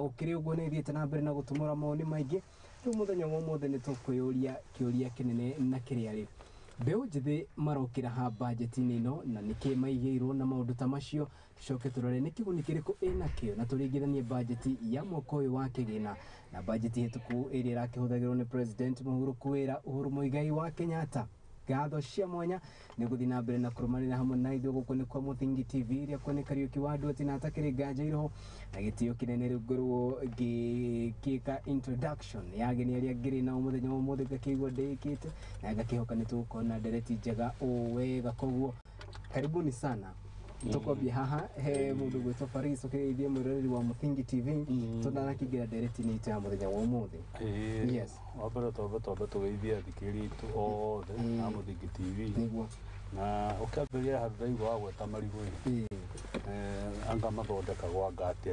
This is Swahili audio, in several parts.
ukiri uguo ni thiete na mbere na gutumura maoni maingi riu muthenya wa mothe ni tukwiyuria kiuria kinene na kiria ri mbeu njithi marokira ha budget-ini ino na niki maigiirwo na maundu ta macio tucoke turore ni kiguni kiriku ina kio na turingithanie budget ya mwaka uyu wa kigina na budget hituku iria irakihuthagirwo ni President Uhuru Muigai wa Kenyatta. Gatho cia mwanya ni guthi na mbere na kurumanira hamwe na ithuĩ gũkũ nĩ kwa Mũthingi TV iria kwone Kariuki wa andũ atina atakĩrĩ nganja iroho na gĩtĩo kĩnene rĩu ngorwo ngĩka introduction ya ageni arĩa ngĩrĩ nao mũthenya wa ũmũthĩ ngakĩigua ndĩkĩte na ngakĩhoka nĩ tũkuona ndereti njega wega koguo karibuni sana. Tukwambia haha he mundu gwitwa Faris ukithie mwiroreri wa Mũthingi TV tondana kĩgira ndereti nĩ ita mũthenya wa ũmũthĩ. Yes wabara toba tugeithia thikiri tu othe na Mũthingi TV niguo na ukambĩrĩria handũ ndaigua gweta marigũ anga mathondeka gwa ngati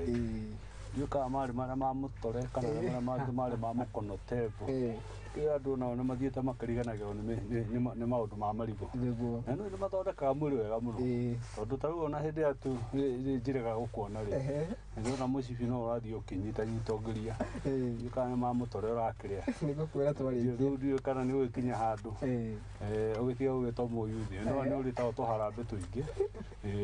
yuka mari mara ma mutore kana mara mari ma mukono tepo kira andu nao nĩ mathiĩte makariganagĩrwo nĩ maũndũ ma marigũ na nĩ mathondekaga mwĩrĩ wega mũno tondũ ta rĩu ona hĩndĩ ya tu njĩrega gũkuona rĩ nĩona mũcibi no ũrathiĩ ũkĩnyitanyitongeria yuka nĩ ma mutore ũrakĩrĩa nĩgũkwĩra twarĩ rĩu kana nĩ ũgĩkinya handũ ũgĩtiga ũgĩtwo mũyuthi nĩ ũrĩtao tũharambe tũingĩ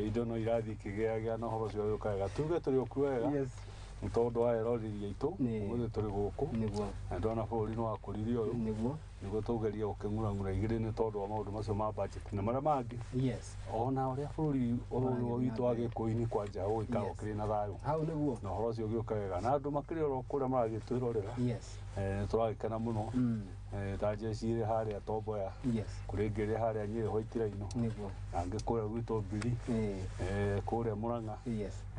indo no irathiĩ kĩgĩagĩa na ũhoro ũcio ũkaga tuge tũrĩ okuo wega tondu wa eroriria itu muthi turi guku na ndona bũrũri no wakũririo ũyũ nĩguo tũgerie gũkĩng'ũrang'ũra igĩrĩ nĩ tondũ wa maũndũ macio ma budget na marĩa mangĩ ona ũrĩa bũrũri witũ wa gĩkũyũ-inĩ kwanja ũgĩikara ũkĩrĩ na thayũ hau nĩguo na ũhoro ũcio ũgĩũka wega na andũ makĩrĩ oro kũrĩa maragĩtwĩrorera nĩ tũragĩkena mũno ta njeci irĩ harĩa Tomboya kũrĩ ngĩ irĩ harĩa Nyĩrĩ White Rhino na ngĩ kũrĩa gwitũ Mbiri kũrĩa Mũrang'a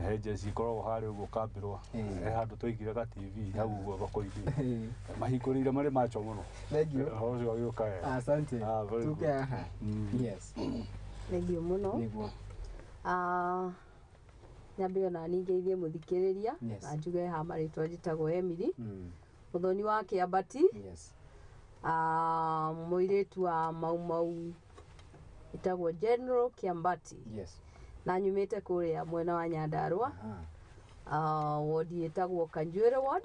he njeci ikoragwo harĩa ũguo Kambĩrwa he handũ twaigire ga TV hau ũguo thoko-inĩ mahingũrĩire marĩ macho mũno. Ũhoro ũcio ũgĩũka wega. Asante. Tuke haha. Yes. Thengio mũno. Nĩguo. Nyambe ona ningĩithie mũthikĩrĩria na njuge ha marĩtwa njĩtagwo Emily Muthoni wa Kĩambati mũirĩtu wa Maumau ĩtagwo General Kĩambati na nyumĩte kũrĩa mwena wa Nyandarua wodi ĩtagwo Kanjuĩrĩ ward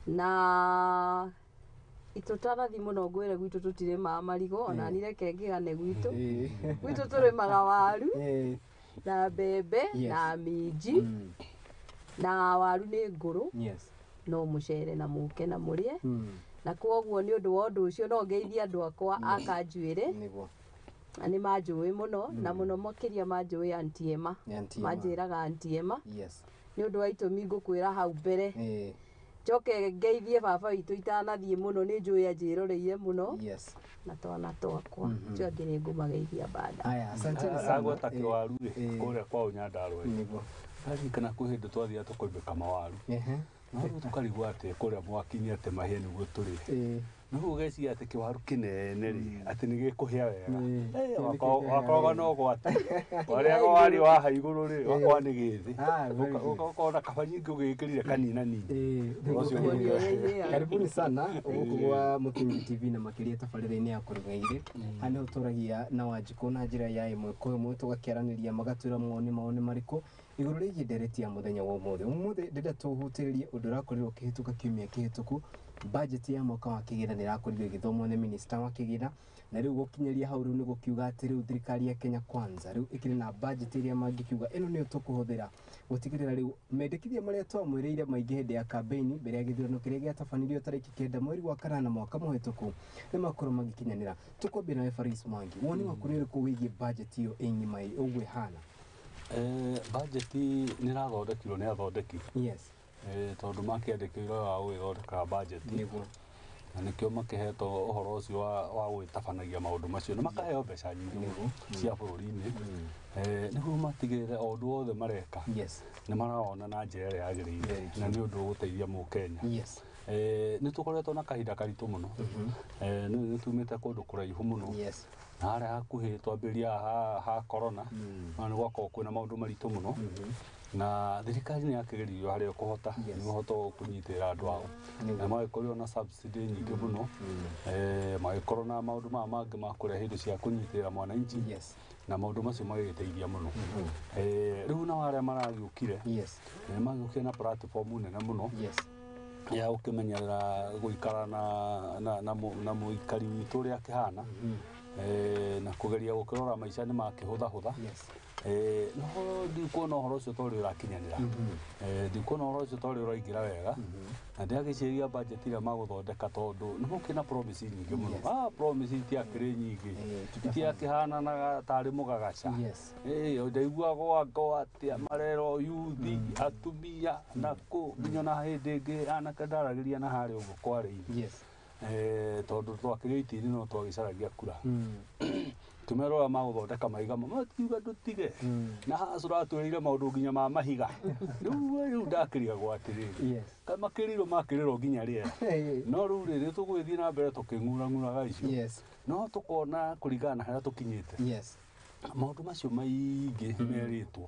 na itutarathi muno ngwire gwitũ tũtirĩmaga marigũ ona nireke ngĩgane gwitũ tũrĩmaga waru na mbembe na minji na waru nĩ ngũrũ no mũcere na mũke na mũrĩe na kwoguo nĩ ũndũ wa ũndũ ũcio no ngeithie andũ akwa a Kanjuĩrĩ nĩ manjũĩ mũno na mũno makĩria manjũĩ Aunty Emma manjĩraga Aunty Emma nĩ ũndũ wa itũmi ngũkwĩra hau mbere njoke ngeithie baba witũ itanathiĩ mũno nĩ njũĩ anjĩroreire mũno na twana twakwa njo angĩ nĩ ngũmageithia bada. Asante sana gweta kĩwaru kũrĩa kwao Nyandarua kana kwĩ hĩndĩ twathiaga tũkoimbĩka mawaru no rĩu tũkarigwo atĩ kũrĩa mwakinya atĩ mahĩa nĩguo tũrĩ nĩguo ũgeciria atĩ kĩwaru kĩnene rĩ atĩ nĩ gĩkũhĩa wega wakoragwo no gwata warĩa warĩ waha igũrũ rĩ wakwa nĩ gĩthĩ ũkona kaba nyingĩ ũgĩkĩrire kanina nini. Karibuni sana gũkũ gwa Mũthingi TV na makĩria tabarĩra-inĩ ya kũruga irĩ hanĩ ũtũragia na Wanjikũ na njĩra ya ĩmwe kwa ĩmwe tũgakĩaranĩria magatwĩra maoni marĩkũ igũrũ rĩgiĩ ndereti ya mũthenya wa ũmũthĩ ndĩrenda tũhutĩrĩrie ũndũ ũrakorirwo ũkĩhĩtũka kiumia kĩhĩtũku budget ya mwaka wa kĩgĩna nĩ ĩrakorirwo ĩgĩthomwo nĩ minister wa kĩgĩna na rĩu gũkinyĩria hau rĩu nĩ gũkiuga atĩ rĩu thirikari ya Kenya Kwanza rĩu ĩkĩrĩ na budget ĩrĩa mangĩkiuga ĩno nĩyo tũkũhũthĩra gũtigĩrĩra rĩu mendekithia marĩa twamwĩrĩire maingĩ hĩndĩ ya campaign mbere ya gĩthurano kĩrĩa gĩatabanirio tarĩki 9 mweri wa kanana mwaka mũhĩtũku nĩ makorwo magĩkinyanĩra. Tũkwambia nawe Faris Mwangi woni waku nĩ ũrĩkũ wĩgiĩ budget ĩyo ĩng'ima ũguo ĩhana? Budget nĩ ĩrathondekirwo nĩ athondeki tondũ makĩandĩkĩirwo wa gũgĩthondeka budget na nĩkĩo makĩhetwo ũhoro ũcio wa gwĩtabanagia maũndũ macio na makaheo mbeca nyingĩ cia bũrũri-inĩ nĩguo matigĩrĩre o ũndũ wothe mareka nĩ marawona na njĩra ĩrĩa yagĩrĩire na nĩ ũndũ ũgũteithia Mũkenya. Nĩ tũkoretwo na kahinda karitũ mũno nĩ tumĩte kũndũ kũraihu mũno na harĩa hakuhĩ twambĩrĩria ha corona na nĩ gwakorwo kwĩna maũndũ maritũ mũno na thirikari nĩ yakĩgeririo harĩa ũkũhota nĩũhota kũnyitĩrĩra andũ ao na magĩkorwo na subsidy nyingĩ mũno magĩkorwo na maũndũ maya mangĩ ma kũrehe indo cia kũnyitĩrĩra mwananchi na maundu macio magĩteithia mũno rĩu na arĩa maragiũkire nĩ magiũkire na platform nene mũno ya gũkĩmenyerera gũikara na mũikari witũ ũrĩa akĩhana na kũgeria gũkĩrora maica nĩ makĩhũthahũtha no ndikuona ũhoro ũcio torĩ ũrakinyanĩra ndikuona ũhoro ũcio torĩ ũraingĩra wega na ndĩragĩciria budget ĩrĩa magũthondeka tondũ nĩ gũkĩrĩ na promise nyingĩ mũno promise itiakĩrĩ nyingĩ itiakĩhananaga tarĩ mũgagaca ndaiguaga ngo atĩ marero yuthi atumia na kũ nginya na hĩndĩ ĩngĩ anake ndaragĩria na harĩa ũguo kwarĩ-inĩ tondũ twakĩrĩ itinĩ no twagĩcaragia kura tumerora magũthondeka maiga matiuga ndũtige na haca ũratwĩrĩire maũndũ nginya ma mahiga rĩu ndakĩrigagwo atĩrĩrĩ makĩrirwo makĩrĩrwo nginya rĩera no rĩu rĩrĩ tũgũgĩthiĩ na mbere tũkĩng'urang'uraga icio no tũkona kũringana na harĩa tũkinyĩte maũndũ macio maingĩ merĩtwo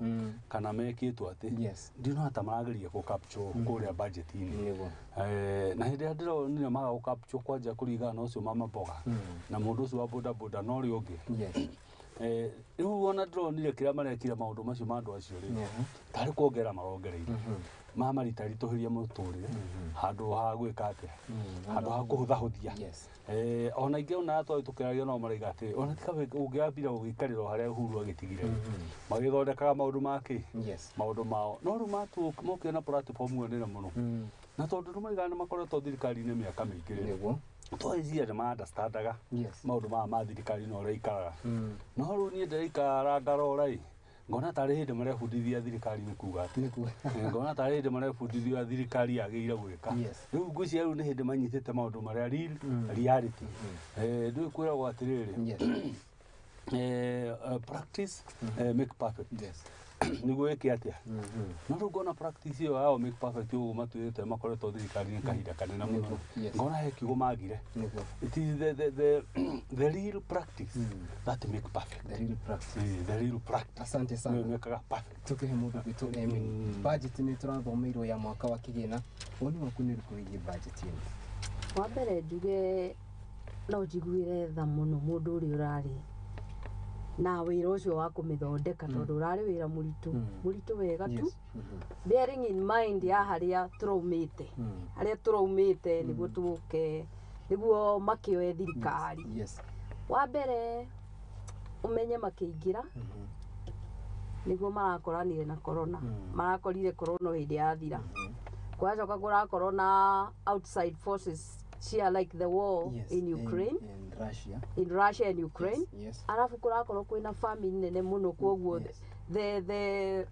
kana mekĩtwo atĩ ndino hata marageria gũ-capture kũrĩa budget-inĩ na hĩndĩ ĩrĩa ndĩronire maga gũ-capture kwanja kũringana na ũcio mama mboga na mũndũ ũcio wa bodaboda na ũrĩa ũngĩ rĩu ona ndĩronire kĩrĩa marekire maũndũ macio ma andũ acio rĩ tarĩ kuongerera marongereire mamaritaritũhĩria mũtũrĩre handũ ha gwĩka atĩa handũ ha kũhũthahũthia ona ingĩ ona twari tũkĩaria no maraiga atĩ ona tika ũngĩambire gũgĩikarĩra harĩa Uhuru agĩtigire magĩthondekaga maũndũ make maũndũ mao no rĩu mokire na platform ĩyo nene mũno na tondũ rĩmwe nĩ makoretwo thirikari-inĩ mĩaka mĩingĩ twagĩciria nĩ ma-understandaga maũndũ maya ma thirikari na ũrĩa ikaraga no rĩu niĩ ndĩraikara ngarora ngona tarĩ hĩndĩ marebundithia thirikari nĩ kuga atĩ ngona tarĩ hĩndĩ marebundithia thirikari yagĩrĩire gwĩka rĩu ngwĩciria rĩu nĩ hĩndĩ manyitĩte maũndũ marĩa reality ndũĩ kwĩragwo atĩrĩrĩ practice make perfect nĩguo ĩke atĩa no rĩu ngona practice ĩyo yao make perfect ũguo matuĩte makoretwo thirikari-inĩ kahinda kanene mũno ngona he kiugo magire it is the real practice that make perfect the real practice asante sana mekaga perfect tukihe mũndũ gwitũ budget nĩ tũrathomeirwo ya mwaka wa kĩgĩna woni waku nĩ ũrĩkũ wĩgiĩ budget ĩno wa mbere njuge no njiguire tha mũno mũndũ ũrĩa ũrarĩ na wĩra ũcio wa kũmĩthondeka tondũ ũrarĩ wĩra mũritũ wega tu bearing in mind ya harĩa tũraumĩte nĩguo tũke nĩguo makĩoe thirikari wa mbere ũmenye makĩingĩra nĩguo marakoranire na corona marakorire corona hĩndĩ yathira kwacoka kũrakorwo na outside forces like the war in Ukraine in Russia and Ukraine arafu kũrakorwo kwĩna famine nene mũno kwoguo the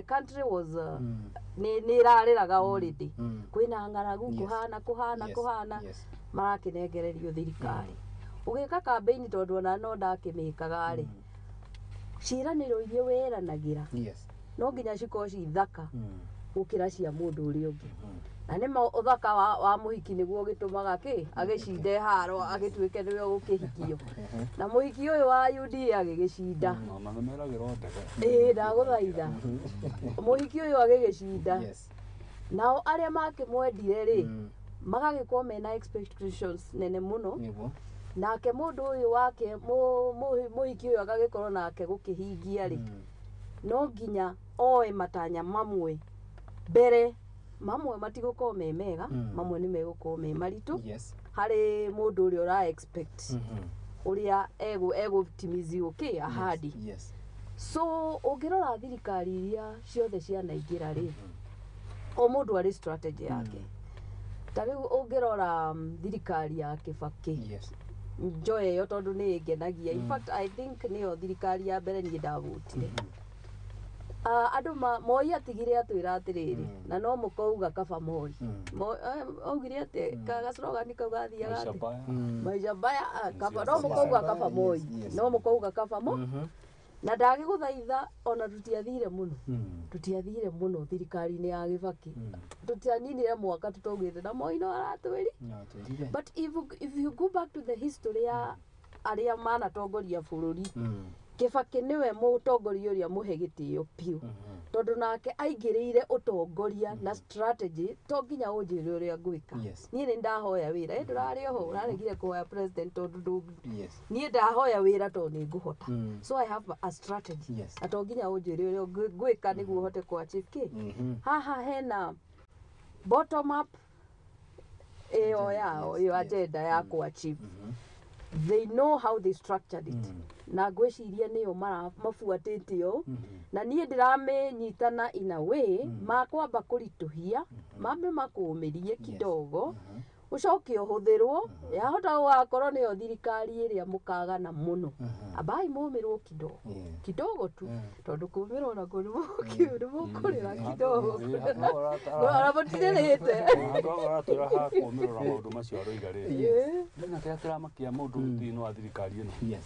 country was nĩ ĩrarĩraga already kwĩna ng'aragu kũhana marakĩnengererio thirikari ũgĩka campaign tondũ ona no ndakĩmĩkaga rĩ ciĩranĩro iria wĩranagĩra no nginya cikorwo ci thaka gũkĩra cia mũndũ ũrĩa ũngĩ na nĩ ũthaka wa mũhiki nĩguo gĩtũmaga agĩcinde haro agĩtuĩke nĩwe ũkĩhikio na mũhiki ũyũ wa UDA agĩgĩcinda ndagũthaitha mũhiki ũyũ agĩgĩcinda nao arĩa makĩmwendire rĩ magagĩkorwo mena expectations nene mũno nake mũndũ ũyũ wake mũhiki ũyũ agagĩkorwo nake gũkĩhingia rĩ no nginya oe matanya mamwe mbere mamwe matigũkorwo me mega mamwe nĩ megũkorwo me maritũ harĩ mũndũ ũrĩa ũra expect ũrĩa egũtimizio ahadi so ũngĩrora thirikari iria ciothe cianaingĩra rĩ o mũndũ arĩ strategy yake ta rĩu ũngĩrora thirikari ya Kibaki njoe yo tondũ nĩ ĩngenagia in fact I think nĩyo thirikari ya mbere niĩ ndavotire andũ Moi atigire atwĩra atĩrĩrĩ na no mũkauga kaba Moi augire atĩ gacogan kau gathiaga atĩ maisha baya kaba no mũkauga kaba Moi no mũkauga kaba na ndagĩgũthaitha ona tutiathire mũno thirikari-inĩ ya Kibaki tutianinire mwaka tũtaugĩte na Moi no aratwĩri but if you go back to the history ya arĩa manatongoria bũrũri Kibaki niwe mũtongoria ũrĩa mũhe gĩtĩo piũ tondu nake aingirire utongoria na strategy to nginya unjire uria ngwika nie ni ndahoya wira ndurari ho uraregire kuhoya president tondu nie ndahoya wira tondu ni nguhota so I have a strategy to nginya unjire uria ngwika niguo hote ku achieve ki haha hena bottom up yo agenda ya ku achieve they know how they structured it na gwiciria niyo mafuatite yo na nie ndiramenyitana in a way makwamba kurituhia mambe makuumirie kidogo ucoke uhuthirwo yahota gwakorwo niyo thirikari iria mukagana muno abai mumirwo kidogo tu tondu kumirwo na kuriwo mukurira kidogo ngora botirete twara ha kumirwo maundu macio roigari ndina kira kiramakia mundu thini wa thirikari ino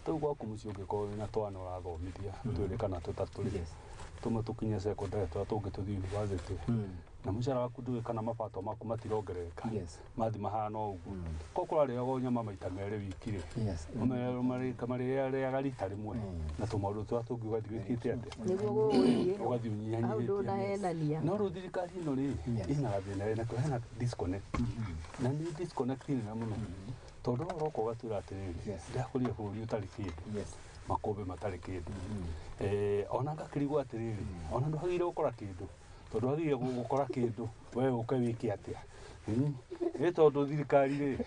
tu gwaku mucio ngiko na twana urathomithia twiri kana tutaturi tume tukinye secondary tungi tuthi university na mucara waku nduwe kana mapato maku matirongereka mathi mahana uguo kokora rĩago nyama maita merĩ wiki rĩ kamarĩaga rita rĩmwe na tũmaũndũ twa tũngĩ ũgathiĩ wĩkĩte atĩa ũgathiĩ ũnyihanyihĩtie no rĩu thirikari ĩno rĩ ĩna gathĩna na hena disconnect na nĩ disconnect nene mũno tondu ũroka ũgatwĩra atĩrĩrĩ ndakũria bũrũri ũtarĩ kĩndũ makũmbĩ matarĩ kĩndũ ona ngakĩrigwo atĩrĩrĩ ona ndwagĩrĩire gũkora kĩndũ tondu wagĩrĩire gũkora kĩndũ we ũke wĩke atĩa nĩ tondu thirikari rĩ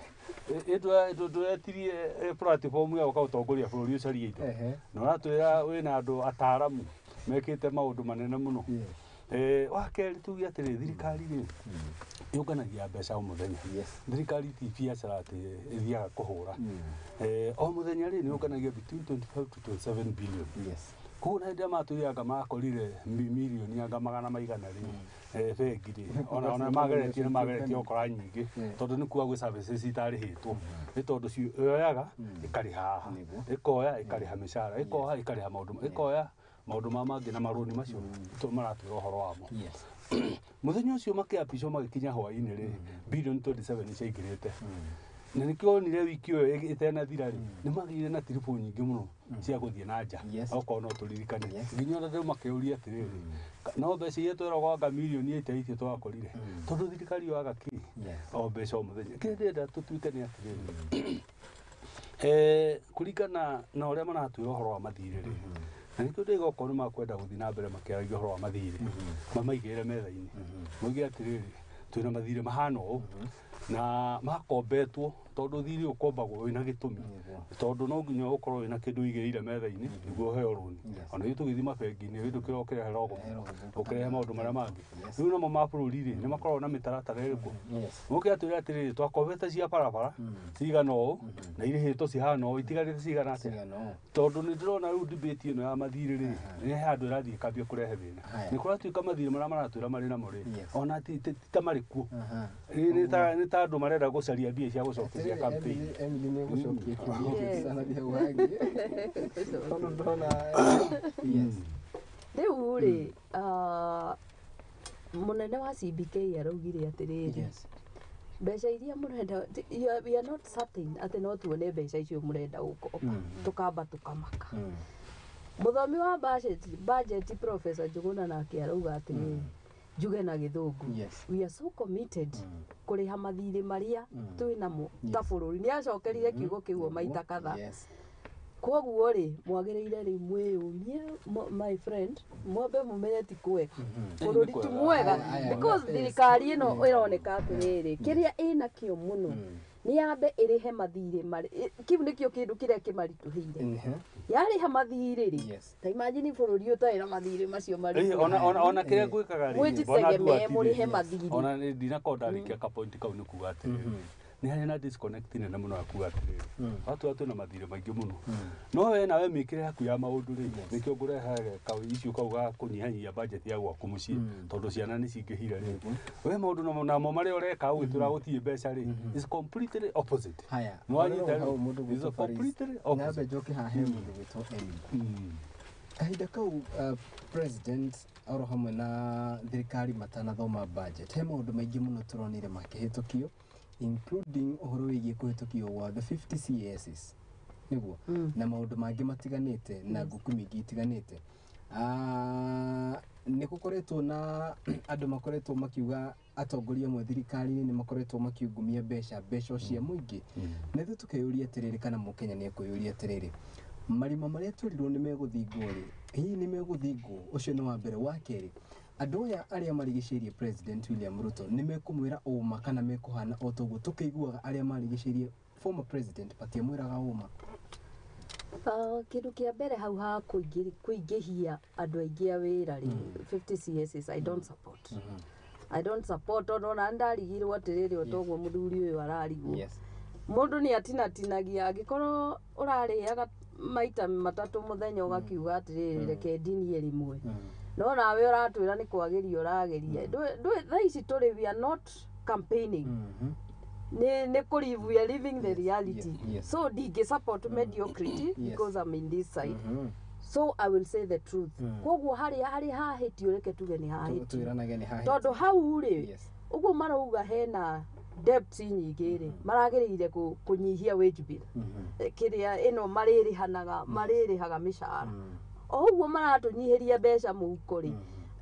ndwetirie platform ya gũtongoria bũrũri ũcarie indo na ũratwĩra wĩna andũ ataaramu mekĩte maũndũ manene mũno wakerĩ tuge atĩrĩ thirikari rĩ yũnganagia mbeca o mũthenya thirikari ti biacara atĩ ĩthiaga kũhũra o mũthenya rĩ nĩyũnganagia between 25 to 27 billion koguo na hĩndĩ matũianga makorire mirioni anga magana maigana rĩ bengi rĩ ona mageretie nĩ mageretie gũkora nyingĩ tondũ nĩ kuga gwĩ services itarĩhĩtwo nĩ tondũ yoyaga ĩkarĩha haha ĩkoya ĩkarĩha mĩcara ĩkoya ĩkarĩha maũndũ ĩkoya maũndũ mangĩ na marũni macio maratwĩra ũhoro wamo mũthenya ũcio makĩapico magĩkinya hwaĩ-inĩ rĩ billion 27 ciaingĩrĩte na nĩkĩo onire wiki ĩyo ĩtenathira rĩ nĩ magĩire na tiribũ nyingĩ mũno cia gũthiĩ na nja okorwo no tũririkane nginya ona rĩu makĩũria atĩrĩrĩ no mbeca iria tweragwo anga mirioni 8 icio twakorire tondũ thirikari yoaga kĩ o mbeca o mũthenya kĩrĩa ndĩrenda tũtuĩke nĩ atĩrĩrĩ kũringana na ũrĩa maratwĩra ũhoro wa mathirĩ rĩ na nĩkĩo ndĩga okorwo nĩ makwenda gũthiĩ na mbere makĩaragia ũhoro wa mathirĩ mamaigĩrĩre metha-inĩ moige atĩrĩrĩ twĩna mathirĩ mahana ũũ na makombetwo tondu thiri ukombagwo wina gitumi tondu no nginya ukorwo wina kindu igirire metha-ini niguo heo runi ona itu githima bengi-ini windu kira ukira herogo ukira maundu maria mangi riu namo mabũrũri ri ni makorwo na mitaratara iriku muke atwira atiri twakombete cia barabara cigana ũũ na irĩhĩtwo cihana ũũ itigarĩte cigana atĩa tondu ni ndirona riu debate ino ya mathirĩ ri ni handu irathii kambia kurehe thina ni kuratuika mathirĩ maria maratwira mari na muri ona ti tamari kuo ni ta andu marenda gucaria mbia cia gucokia campaign Emily ni gucokia kiuria sana dia wagi ono ndona riu ri munene wa CBK araugire atiriri mbeca iria murenda we are not certain ati no tuone mbeca icio murenda guko tukamba tukamaka muthomi wa budget Professor Njuguna nake arauga atiriri njuge na githungu we are so committed kuriha mathirĩ maria twinamo ta bũrũri ni acokerire kiugo kiugo maita kadha koguo ri mwagĩrĩire ri mwĩyũmie my friend mwambe mumenye ti kwega bũrũri ti mwega because thirikari ĩno ĩroneka atĩrĩrĩ kĩrĩa ĩna kĩo mũno ni yambe ĩrĩhe mathirĩ mari kiu nĩkĩo kĩndũ kĩrĩa kĩmaritũhĩire yarĩha mathirĩ ri ta imagine bũrũri ũtarĩ na mathirĩ macio mari ona kĩrĩa ngwĩkaga ri mũrĩhe mathirĩ ona ndinakorwo ndarĩkia ka point kau nĩ kuga atĩrĩrĩ ni hari na disconnect nene muno akuga atĩrĩrĩ watu na mathirĩ maingĩ mũno no we nawe mĩkĩre yaku ya maũndũ rĩ nĩkĩo ngũrehe kau issue kau ga kũnyihanyihia budget ya gwaku mũciĩ tondũ ciana nĩ cingĩhire rĩ we maũndũ namo marĩa ũreka ũgĩtũra gũtirĩ mbeca rĩ is completely opposite haya is completely opposite nabe njoke hahe mũndũ wĩtwo Emily kahinda kau president oro hamwe na thirikari matanathoma budget he maũndũ maingĩ mũno tũronire makĩhĩtũkio including uhoro wĩgiĩ kũhĩtũkio wa the 50 CSs niguo na maũndũ mangĩ matiganĩte na ngũkũ mingĩ itiganĩte nä gå koretwo na andå makoretwo makiuga atongoria mwe thirikari-inä nä makoretwo makiungumia mbeca cia må ingä na ithuä tå keyå ria atä rä rä kana må kenya nä ekwä yå ria atä rä rä marima marä a twerirwo nä megå thingwo rä hihi nä megå thingwo å cio nä wa mbere wa kerä andå aya arä a marigicäirie president William Ruto nä mekå mwä ra ũma kana mekå hana o toguo tå kä iguaga arä a marigicäirie former president matiamwä raga ũma kindu kia mbere hau ha kuingihia andu aingi a wira ri 50 CSs I don't support. I don't support ona ndarigirwo atiriri otoguo muthuri uyu ararigwo. Mundu ni atinatinagia angikorwo urariaga maita matatu muthenya ugakiuga atiriri reke ndini rimwe. No nawe uratwira ni kwagiria urageria. Thaa ici turi we are not campaigning. Ne kurivu we are living the reality. So dige support mediocrity because I'm in this side. So I will say the truth. Koguo hari hahitio reke tuge ni hahitio. Tondu hau ri uguo marauga hena debt nyingi ri maragirire kunyihia wage bill. Kiria ino maririhaga mishahara. Oguo maratunyihiria mbeca muhuko ri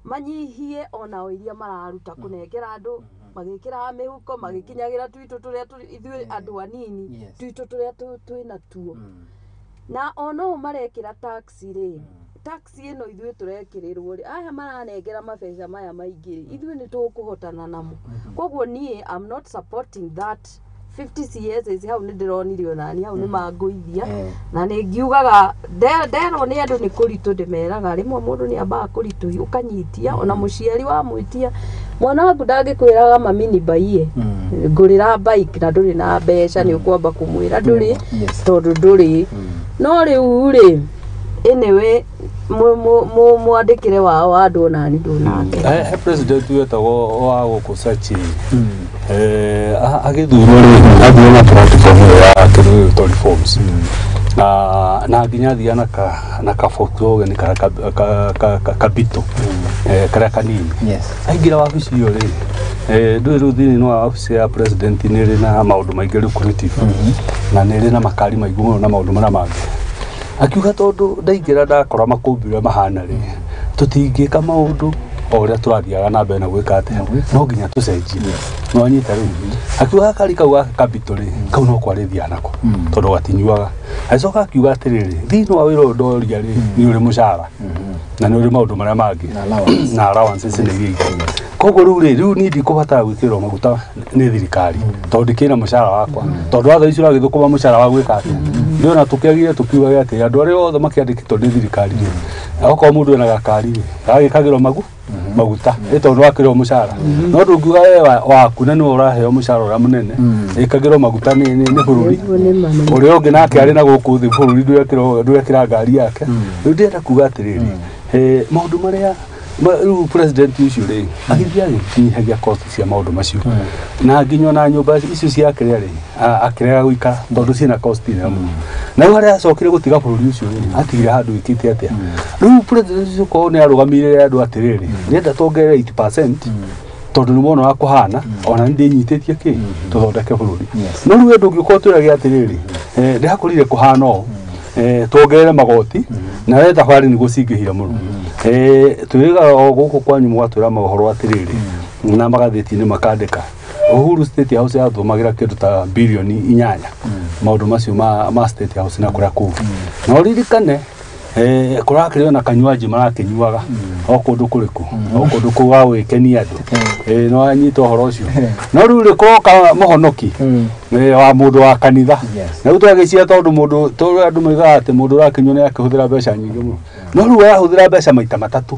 manyihie ona iria mararuta kunengera andu magikira mihuko magikinyagira twitu turia ithuĩ andu anini twitu turia twina tuo na ono marekira taxi ri taxi ino ithuĩ turekirirwo ri aya maranengera mabeca maya maingĩ ithuĩ ni tukuhotana namo koguo nie I'm not supporting that 50 CSs hau ni ndironirio nani hau ni manguithia na ni ngiugaga ndero ni andu ni kuritu ndimeraga rimwe mundu ni ambaga kuritu ukanyitia ona muciari wa mwitia mwana wangu ndangikwiraga mami ni baie ngurira bike na nduri na mbeca ni ukwamba kumwira nduri tondu nduri no riu ri enewe mwandikire wao andu onani ndunake president wetagwo wa gukusachi agithurwo ri athire na platform ya kĩrĩu reforms na nginya thia na kafoto ni kabito kara kanini aingira wabici iyo ri ndwiru thini no wabici ya president ni ri na maundu maingĩ lucrative na ni ri na makari maingĩ muno na maundu mara mangi akiuga tondu ndaingĩra ndakora makumbire mahana ri tutingĩka maundu oria turathiaga na mbere na gwĩka atĩa no nginya tucenjie no anyita rĩu akiuga kari kau ga capital ri kau no kwarĩthia nako tondu gatinyuaga acoka akiuga atĩrĩrĩ thĩinĩ wa wĩra ndoria ri ni uri mucara na ni uri maundu maria mangi na allowances ni iria ingĩ koguo rĩu ni ndikũbatara gwĩkĩrwo maguta nĩ thirikari tondu kĩna mucara wakwa tondu watho icio ũragĩthũkũma mucara wa gwĩka atĩa ndiona tukiagire tukiuga atĩ andũ arĩa othe makĩandĩkĩtwo nĩ thirikari okorwo mũndũ ena gakari agĩkagĩrwo maguta tondu wakĩrwo mucara no ndũngiuga waku na nĩwe ũraheo mucara ũrĩa mũnene ĩkagĩrwo maguta nĩ bũrũri ũrĩa ũngĩ nake arĩ na gũkũ thĩ bũrũri ndwekĩra ngari yake rĩu ndĩrenda kuuga atĩrĩrĩ maũndũ marĩa rĩu president ucio rĩ agĩthiĩ agĩkinyagia cost cia maũndũ macio na nginya na nyũmba icio ciake rĩ akĩrega gũikara tondũ ciĩna cost nene mũno na rĩu harĩa acokire gũtiga bũrũri ucio rĩ atigire handũ wĩkĩte atĩa rĩu president ucio korwo nĩ arũgamĩrĩire andũ atĩrĩrĩ nĩenda tuongerere 8% tondu ni mwana wa kuhana ona ndi nyitĩtie kĩ tuthondeke bũrũri no rĩu ndũngĩkorwo twĩrage atĩrĩrĩ ndĩhakorire kuhana o tuongerere magoti na wenda bari ni gũcingĩhia mũno twiga o gũkũ kwanyu mwatwĩra mohoro atĩrĩrĩ na magathĩti-inĩ makandĩka Uhuru State House yathumagira kĩndũ ta bilioni 8 maũndũ macio ma State House na kũrĩa kũu no ririkane kurakĩrĩo na kanywaji marakĩnyuaga o kũndũ kũrĩkũ o kũndũ kũu wa gwĩkenia andũ no anyita ũhoro ũcio no rĩu rĩkoka mũhonoki wa mũndũ wa kanitha na rĩu twagĩcia tondu mũndũ andũ moigaga atĩ mũndũ ũrakĩnyua nĩ akĩhũthĩra mbeca nyingĩ mũno no rĩu arahũthĩra mbeca maita matatũ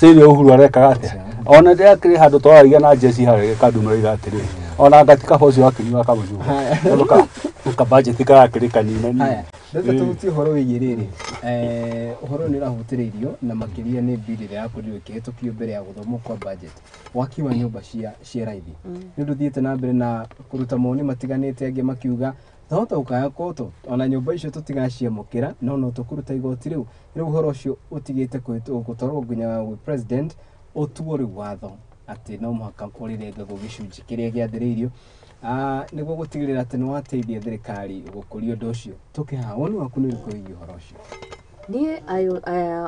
sĩrĩa Uhuru arekaga atĩa ona ndĩrakĩrĩ handũ twaragia na jesi harĩa kadumĩra atĩrĩ ona ngatika bosi wakĩnyua kamũcuba ka budget karakĩrĩ kanini Ndetse tuhutie horo wĩgiĩ rĩrĩ horo nĩ rahutĩrĩirio na makĩria nĩ bill ĩrĩa yakorirwo ĩkĩhĩtũkio mbere ya gũthomwo kwa budget waki wa nyũmba cia raithi nĩ ũndũ thiĩte na mbere na kũruta mawoni matiganĩte angĩ makiuga tahota gũkaya koto ona nyũmba icio tũtigaciamũkĩra no tũkũruta igoti rĩu ũhoro ũcio ũtigĩte gũtwarwo nginya gwĩ president ũtuo rĩu watho atĩ no mũhaka ũrĩrengagwo gĩcunjĩ kĩrĩa gĩathĩrĩirio niguo gutigirira ati ni wateithia thirikari gukuria undu ucio tukiha woni waku ni uriko wigi horo ucio ni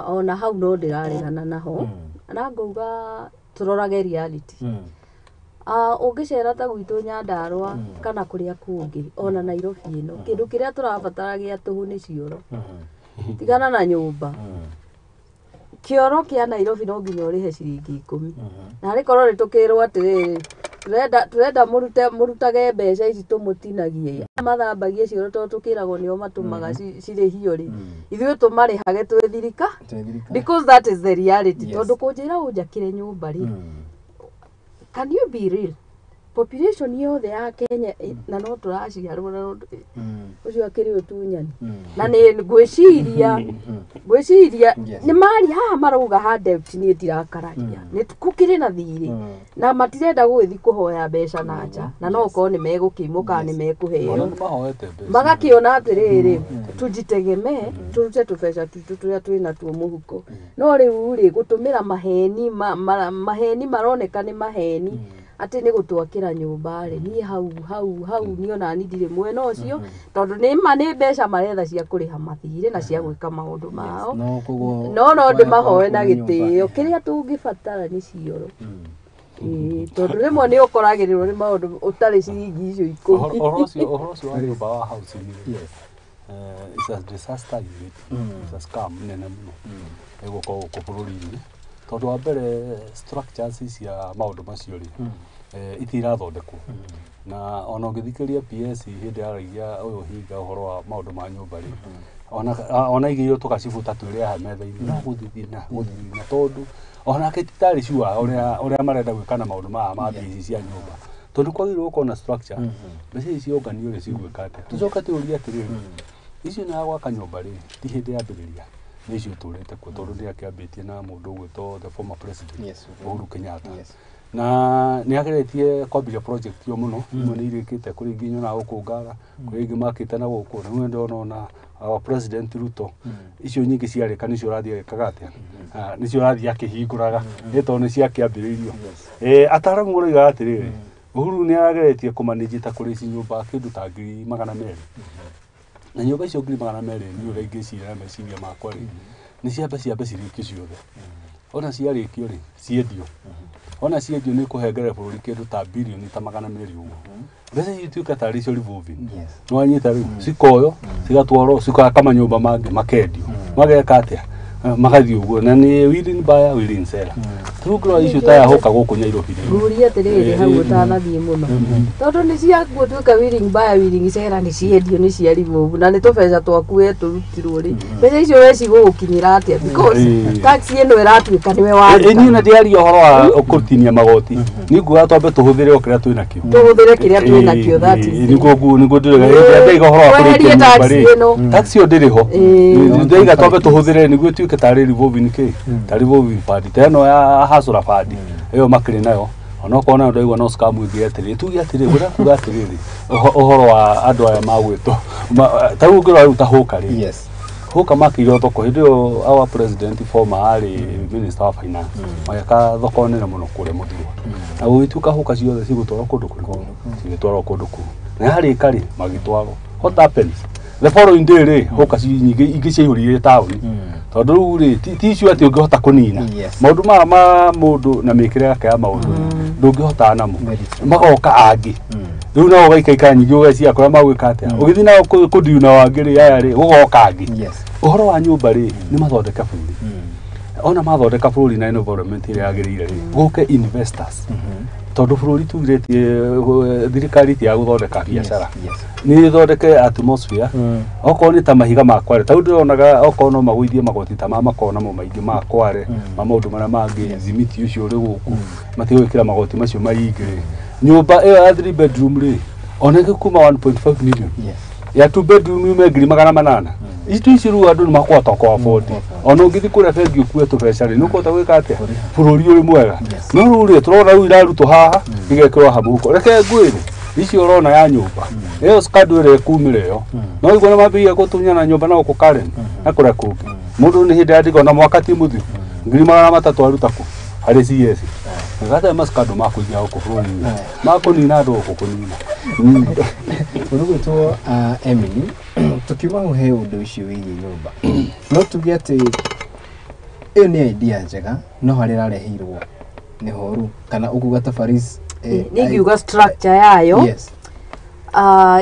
ona hau no ndiraregana naho na ngauga turorage reality ungicera ta gwitu Nyandarua kana kuria kungi ona Nairobi ino kindu kiria turabatara gia tuhu ni cioro tigana na nyumba kioro kia Nairobi no nginya urihe ciringi 10 na ri korwo ritukirwo atiriri turenda murutage mbeca ici tumutinagie mathambagie cioro to tukiragwo nio matumaga ciri hiyo ri ithuĩ tumarihage twi thirika because that is the reality tondu kunjira unjakire nyumba ri can you be real population yothe ya Kenya na no turaciarwo na no ucio akiri utunyani na ni ngwiciria ni mari haha marauga ha debt ni tirakararia ni kukiri na thiri na matirenda gwithi kuhoya mbeca na nja na no ko ni megukimuka ni mekuheo magakiona atiriri tujitegemee turute tubeca tutu turia twina tuo muhuko no riu ri gutumira maheni maroneka ni maheni ati ni gutwakira nyumba ri ni hau ni ona ni ndire mwena ucio tondu ni mbeca maretha cia kuriha mathire na cia gwika maundu mao no ndimahoe na gitio kiria tungibatara ni cioro tondu rimwe ni ukoragirirwo ni maundu utari ciringi icio 10 ohoro ucio wa nyumba wa house ni it's a disaster unit it's a scam nene muno ego ko bururi-ini tondu wa mbere structures cia maundu macio ri itirathondekwo na ona ngithikiria PS hindi aragia uyu hinga uhoro wa maundu ma nyumba ri ona igiyo tukacibuta twire ha metha-ini na guthithina tondu ona ketitari ciwa uria marenda gwikana maundu ma PC cia nyumba tondu kwagirwo ko na structure mbeca icio ngani uri cigwika atia tucoka tuuria atiriri icio na gwaka nyumba ri ti hindi yambiriria ni icio turete ku tondu ni akiambitie na mundu gwito the former president Uhuru Kenyatta na ni ageretie kwambia project yo muno ni irikite kuri nginyo na ukungara kuri ingi makite na guku ni ndona our president Ruto icio nyingi ciareka nicio rathie kagatia nicio rathie akihinguraga ni tondu cia kiambiririo ataramu uriga atiriri Uhuru ni ageretie kumanage ta kuri nyumba kindu ta 200,000 na nyumba icio 200,000 ni uri ingicira meciria makwa ri ni ciambe ciriki ciothe ona ciarikio ri ciendio ona ciendio ni kuhengere bururi kindu ta bilioni ta 100 milioni mbeca ituika ta ricio revolving no anyita riu cikoyo cigatwaro cikakama nyumba makendio mageka atia magathi uguo na ni willing buyer willing seller tugro icio ta yahoka guku Nairobi guria atiriri hau utanathie muno tondu ni cia gutwika willing buyer willing seller ni ciendio ni cia rivovu na ni tubeca twaku turutirwo ri mbeca icio we cigukinyira atia because tax ino iratwika niwe wa ni na diari uhoro wa ukutinia magoti ni nguga twambe tuhuthire okira twina kio tuhuthire kiria twina kio that is ni ngo ndire ndaiga uhoro wa kurikia tax yo ndiriho ndaiga twambe tuhuthire ni gwe tari revolving ke tari revolving fund teno ya hasura fund eyo makiri nayo ona kona ndaigwa no scam ithiatiri tugi atiri gura kuga atiri uhoro wa andu aya magwito taru ngiro aruta huka ri huka makiro thoko hindio our president former ari minister of finance mayaka thoko nene muno kure muthiro na gwituka huka ciothe cigutwara kundu kuri cigitwara kundu ku na hari kari magitwaro what happens the following day ri huka nyingi ingiciurire town tondu ri ti icio ati ungihota kunina maundu ma mundu na mikire yake ya maundu ndungihota namo magoka angi riu na ugaikaika nyingi ugecia kuria magwika atia ugithi na kudiuna wangiri aya ri ugoka angi uhoro wa nyumba ri ni mathondeka bururi ona mathondeka bururi na environment iri yagirire ri guke investors tondu bururi tugiretie thirikari ti ya guthondeka biashara ni thondeke atmosphere oko ni ta mahiga makware ta ndonaga oko no magwithie magoti ta makona mo maingi makware mamundu mara mangi zimiti ucio ri guku matigwikira magoti macio maingire nyumba iyo ya 3 bedroom ri oneke kuma 1.5 million ya 2 bedroom yume 800 icio andu ni makwata kwa afford ona ngithi kure bengi ukue tubeca ri nuko tawika atia bururi uri mwega no ruri turona ru iraruto haha igekirwa hamuko reke ngwire icio urona ya nyumba iyo skadu ire kumire yo no igona mabia gutunyana nyumba na ukukaren na kure kuki mundu ni hindi adigo na mwaka ti muthi 300 aruta ku hari CS ngata maskadu makuigia huko bururi makunina andu kukunina urugutwo Emily tukiuma he undu ucio wigi nyumba no tuge ati iyo ni idea njega no hari rareheirwo ni horu kana ukuga tafaris ni yuga structure yayo. Yes.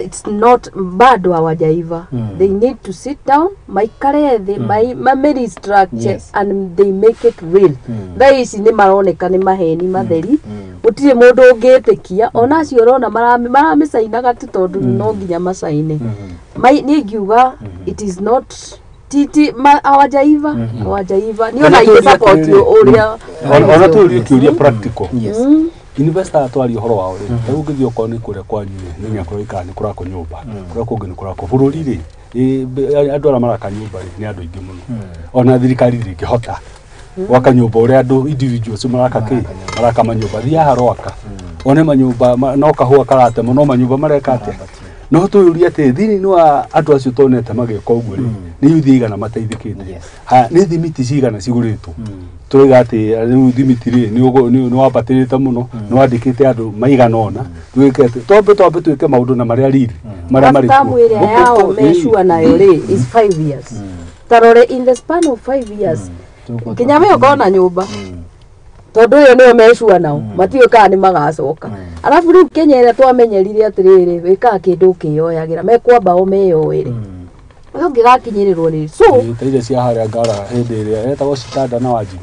It's not bado hawajaiva. They need to sit down, maikare the my structure, yes. And they make it real. They is ni maroneka ni maheni matheri. Utire mundu ungetekia ona cio rona maramisainaga tu tondu no nginya masaine. Ni yuga it is not titi hawajaiva ni ona ite support uria ona tu uria practical. Yes. Investor atwari horo wao ri riu ngithio ko ni kuria kwanyu ni nyakoro ikani kurako nyumba kuria kungi ni kurako bururi ri andu ara maraka nyumba ri ni andu ingi muno ona thirikari ri ngihota waka nyumba uria andu individuals maraka manyumba thia harwaka one manyumba no kahua karate muno manyumba mareka atia no tuyuria ati thini ni wa andu acio tonete mageka uguo ri ni yuthi igana mateithikite ha ni thimiti cigana ciguritwo turiga ati riu thimiti ri ni wabatirite muno ni wandikite andu maigana ona twikete tombe twike maundu na maria riri maria mari tamwire yao meshua nayo ri is 5 years tarore in the span of 5 years kinyame ukona nyumba tondu yo niyo meshua nao matiuka ni magacoka alafu riu Kenya ira twamenyerire atiriri wika kindu kiyoyagira mekwamba o meyoire ungigakinyirirwo ni so itaire cia haria ngara hindi iria etagwo citada na wanji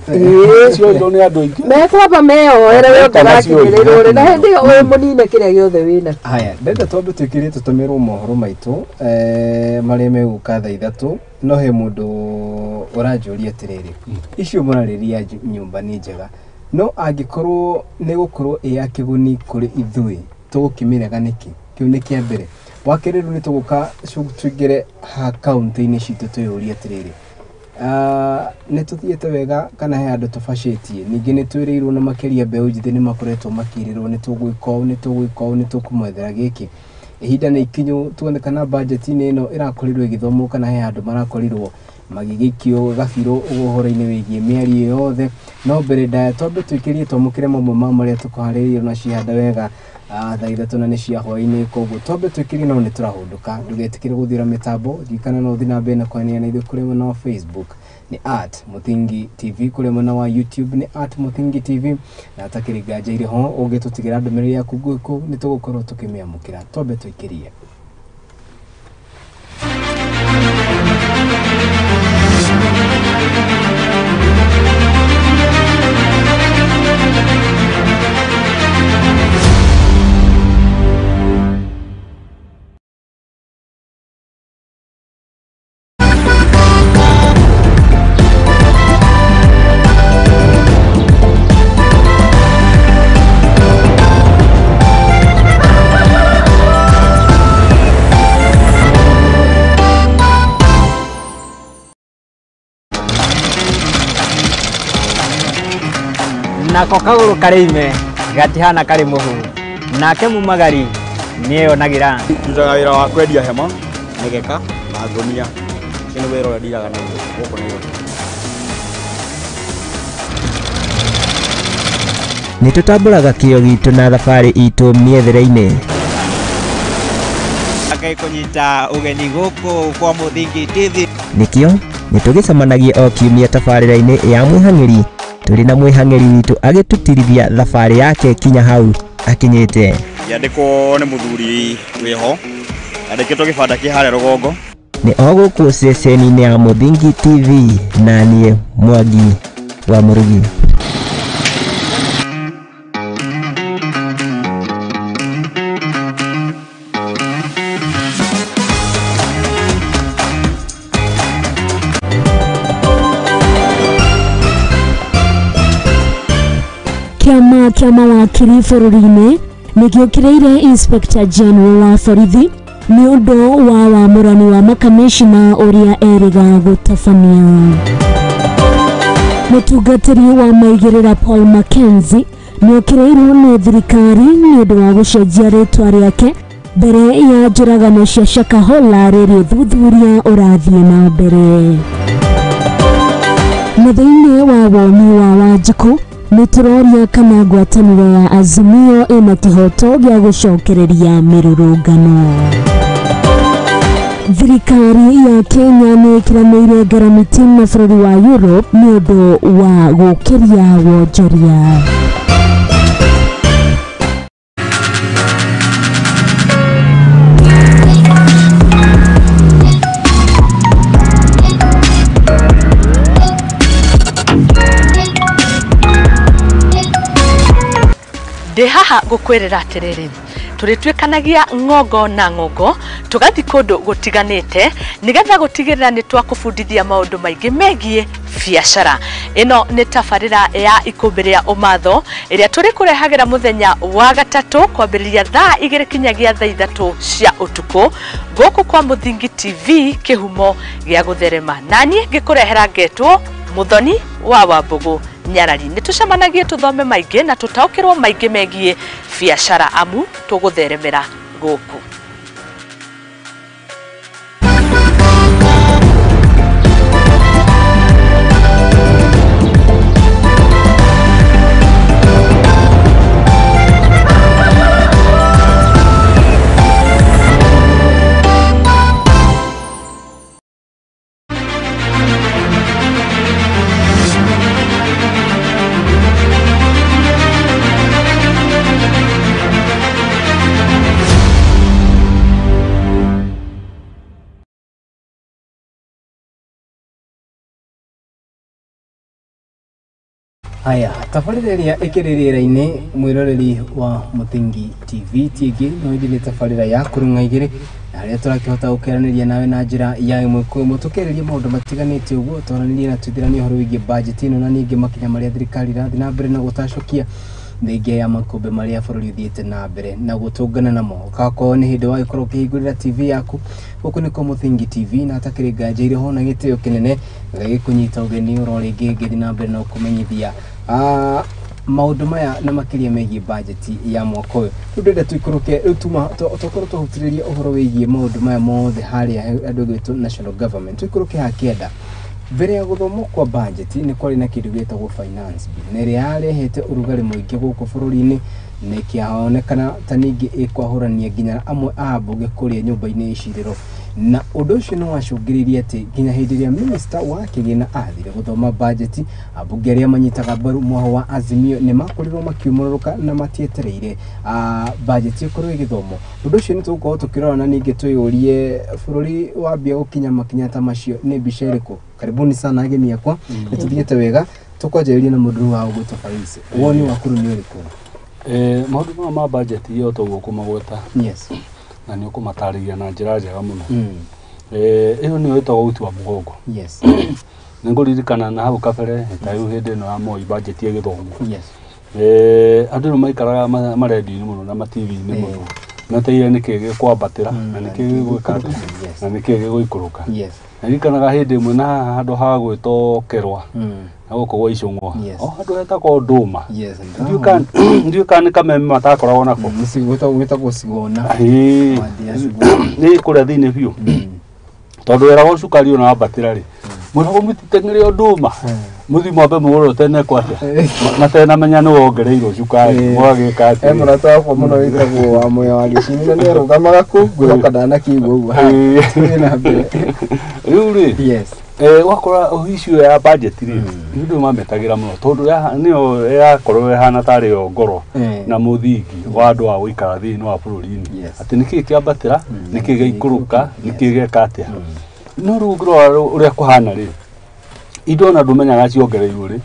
cio ndo ni andu ingi mekwamba meyoere we ungigakinyirirwo na hindi yo we munine kiria giothe wina haya ndenda twambe twikire tutumirwo mohoro maitu maria meguka thaa 3 no he mundu uranjuria atiriri icio murariria nyumba ni njega no angikorwo ni gukorwo ya kiguni kuri ithui tugukimirega niki kiu ni kia mbere wakiriru ni tuguka twigire ha county-ini citu tuyuria atiriri ni tuthiete wega kana he andu tubashitie ningi ni twirirwo na makiria mbeu njithi ni makoretwo makirirwo ni tukumwethera giki ihinda ni ikinyu tuone kana budget-ini ino irakorirwo igithomwo kana he andu marakorirwo magigikio gabiro uhoro-ini wigie miari yothe no mbere ndaya twambe twikirie twamukire mamwe ma maria tukuharirio na cihanda wega thaa 3 na ni cia hwaini koguo twambe twikirie no ni turahunduka ndugetikire guthira mitambo ndikana no thina mbena kwani na ithu kuri mwena wa Facebook ni @Muthingi TV kuri mwena wa YouTube ni @Muthingi TV na takiriga jaire ho ugitutigira ndumiriri yaku guku ni tugukorwo tukimiamukira twambe twikirie nako kaguru karime gatihana kari muhu nake mumagari niyo nagira tutaga wira wa kwendia hema negeka na ngonia kino wira ura diraga na goko niyo nitutamburaga kio gitu na thabari itu miethere-ini akai kunyita ugeni goko kwa Muthingi TV nikio nitugicemanagia o kiumia tabarira-ini ya mwihang'iri turi na mwihang'iri witu agitutirithia thabari yake kinya hau akinyite yandikwo ni muthuri wiho andikitwo gibanda ki haria rugongo ni oguku ceceni-ini ya Muthingi TV na nie Mwangi wa Murugi Kiama kia mawakiri bũrũri-inĩ nĩgĩũkĩrĩire Inspector General wa borithi nĩ ũndũ wa wamũrani wa makamishina ũrĩa erĩga gũtabania. Mũtungatĩri wa maigĩrĩra Paul Mackenzie nĩokĩrĩirwo nĩ thirikari nĩ ũndũ wa gũcenjia rĩtwa rĩake mbere ya njũragano cia Shakahola rĩrĩ ũthuthuria ũrathiĩ na mbere. Na thĩinĩ wa woni wa Wanjikũ nituroria kana ngwatanĩro ya Azimio ina kihoto gĩa gũcokereria mĩrũrũngano. thirikari ya Kenya nĩ ĩkĩranĩire ngaramiti na bũrũri wa Europe nĩ ũndũ wa gũkĩria wonjoria. Haha gukwirira atiriri turitwikanagia ngongo na ngongo tugathi kundu gutiganite nigetha gutigirira ni twakubundithia maundu maingi megie biacara. Ino ni tabarira ya ikumbi ria umatho iria turi kurehagira muthenya wa gatatu kwambiriria thaa 2 kinyagia thaa 3 cia utuku guku kwa Muthingi TV kihumo gia gutherema. Nani ngikurehera ngetwo Muthoni wa Wambugu Nyarari. Nitucemanagie tuthome maingi na tutaukirwo maingi megie biacara amu tugutheremera guku. Haya, tabarĩra ĩrĩa ĩkĩrĩrĩra-inĩ mwĩroreri wa Muthingi TV tiĩngĩ no ĩndĩ nĩ tabarĩra ya kũrũnga igĩrĩ harĩa tũrakĩhota gũkĩaranĩria nawe na njĩra ya ĩmwe kwa ĩmwe tũkĩarĩria maũndũ matiganĩte ũguo twaranĩrie na twĩthĩranie ũhoro wĩgiĩ budget ĩno na ningĩ makinya marĩa thirikari ĩrathiĩ na mbere na gũtacokia thengia ya makũmbĩ marĩa bũrũri ũthiĩte na mbere na gũtũngana namo. Ũgakorwo nĩ hĩndĩ wagĩkorwo ũkĩhingũrĩra TV yaku gũkũ nĩkuo Muthingi TV na atakĩrĩ nganja irĩ ho na gĩtĩo kĩnene gĩkũnyita ũgeni ũro rĩngĩ ngĩthiĩ na mbere na kũmenyithia maundu maya na makiria megie budget ya mwaka uyu ndenda tuikuruke utuma tokorwo tuhutiririe uhoro wigie maundu maya mothe haria andu gitu national government tuikuruke hakenda mbere ya guthomo kwa budget ni kwari na kindu gitagwo finance bill nere yarehete urugari muingi guku bururi-ini nikiaonekana taningi ikwahurania nginya amwe ambunge kuria nyumba-ini iciriro na undu ucio no wacungiririe ati nginya hindi ria minister wa kigina athire guthoma budget ambunge aria manyitaga mbaru mwaho wa azimio ni makorirwo makiumururuka na matietereire budget ikorwo igithomo. Undu ucio ni tugukorwo tukirora na ningi tuyurie bururi wambia gukinya makinya ta macio ni mbica iriku. Karibuni sana ageni akwa nituthiete wega tukwanjĩrĩria na mũndũ wa ũgwĩtwo Faris woni waku ni uriku? Maundu ma budget yo tũgũkũmagweta yes na nĩ ũkũmatarĩria na njĩra njega mũno. Ĩyo nĩyo ĩtagwo ũti wa mũgongo. Yes. Nĩ ngũririkana na hau kabere ĩtarĩ hĩndĩ ĩno ya Moi budget ya gĩthomo. Yes. Andũ nĩ maikaraga maredio-inĩ mũno na TV-inĩ mũno meteire nĩkĩ gĩkwambatĩra na nĩkĩ gĩgwĩka na nĩkĩ gĩgũikũrũka. Yes. Ndirikanaga hĩndĩ ĩmwe na handũ ha gwĩtwo Kerwa na gũkũ gwa Icũng'wa handũ hetagwo Ndũma. Ndiũĩ kana nĩ kameme matakoragwo nako gwĩtagwo Cigona nĩ kũrĩa thĩinĩ biũ tondũ weragwo cukari ona wambatĩra rĩ mwĩragwo mũtiteng'ere Ndũma mũthi mwambe mũgũrwo tene kwate matenamenya nĩ wongereirwo cukari mwagĩka atĩ mũrata wakwa mũno wĩtagwo wa Mwea wa Gĩcini na nĩ arũgamaga kũu ngwĩhoka ndanakiigua ũguo rĩu rĩ wakora issue ya budget rĩ nĩ mametagĩra mũno tondũ nĩyo yakorwo ĩhana tarĩ yo ngoro na mũthingi wa andũ a gũikara thĩinĩ wa bũrũri-inĩ atĩ nĩkĩ kĩambatĩra nĩkĩ gĩikũrũka nĩkĩ gĩeka atĩa no rĩu ngĩrora ũrĩa kũhana rĩ indo na ndũmenyaga ciongereirwo rĩ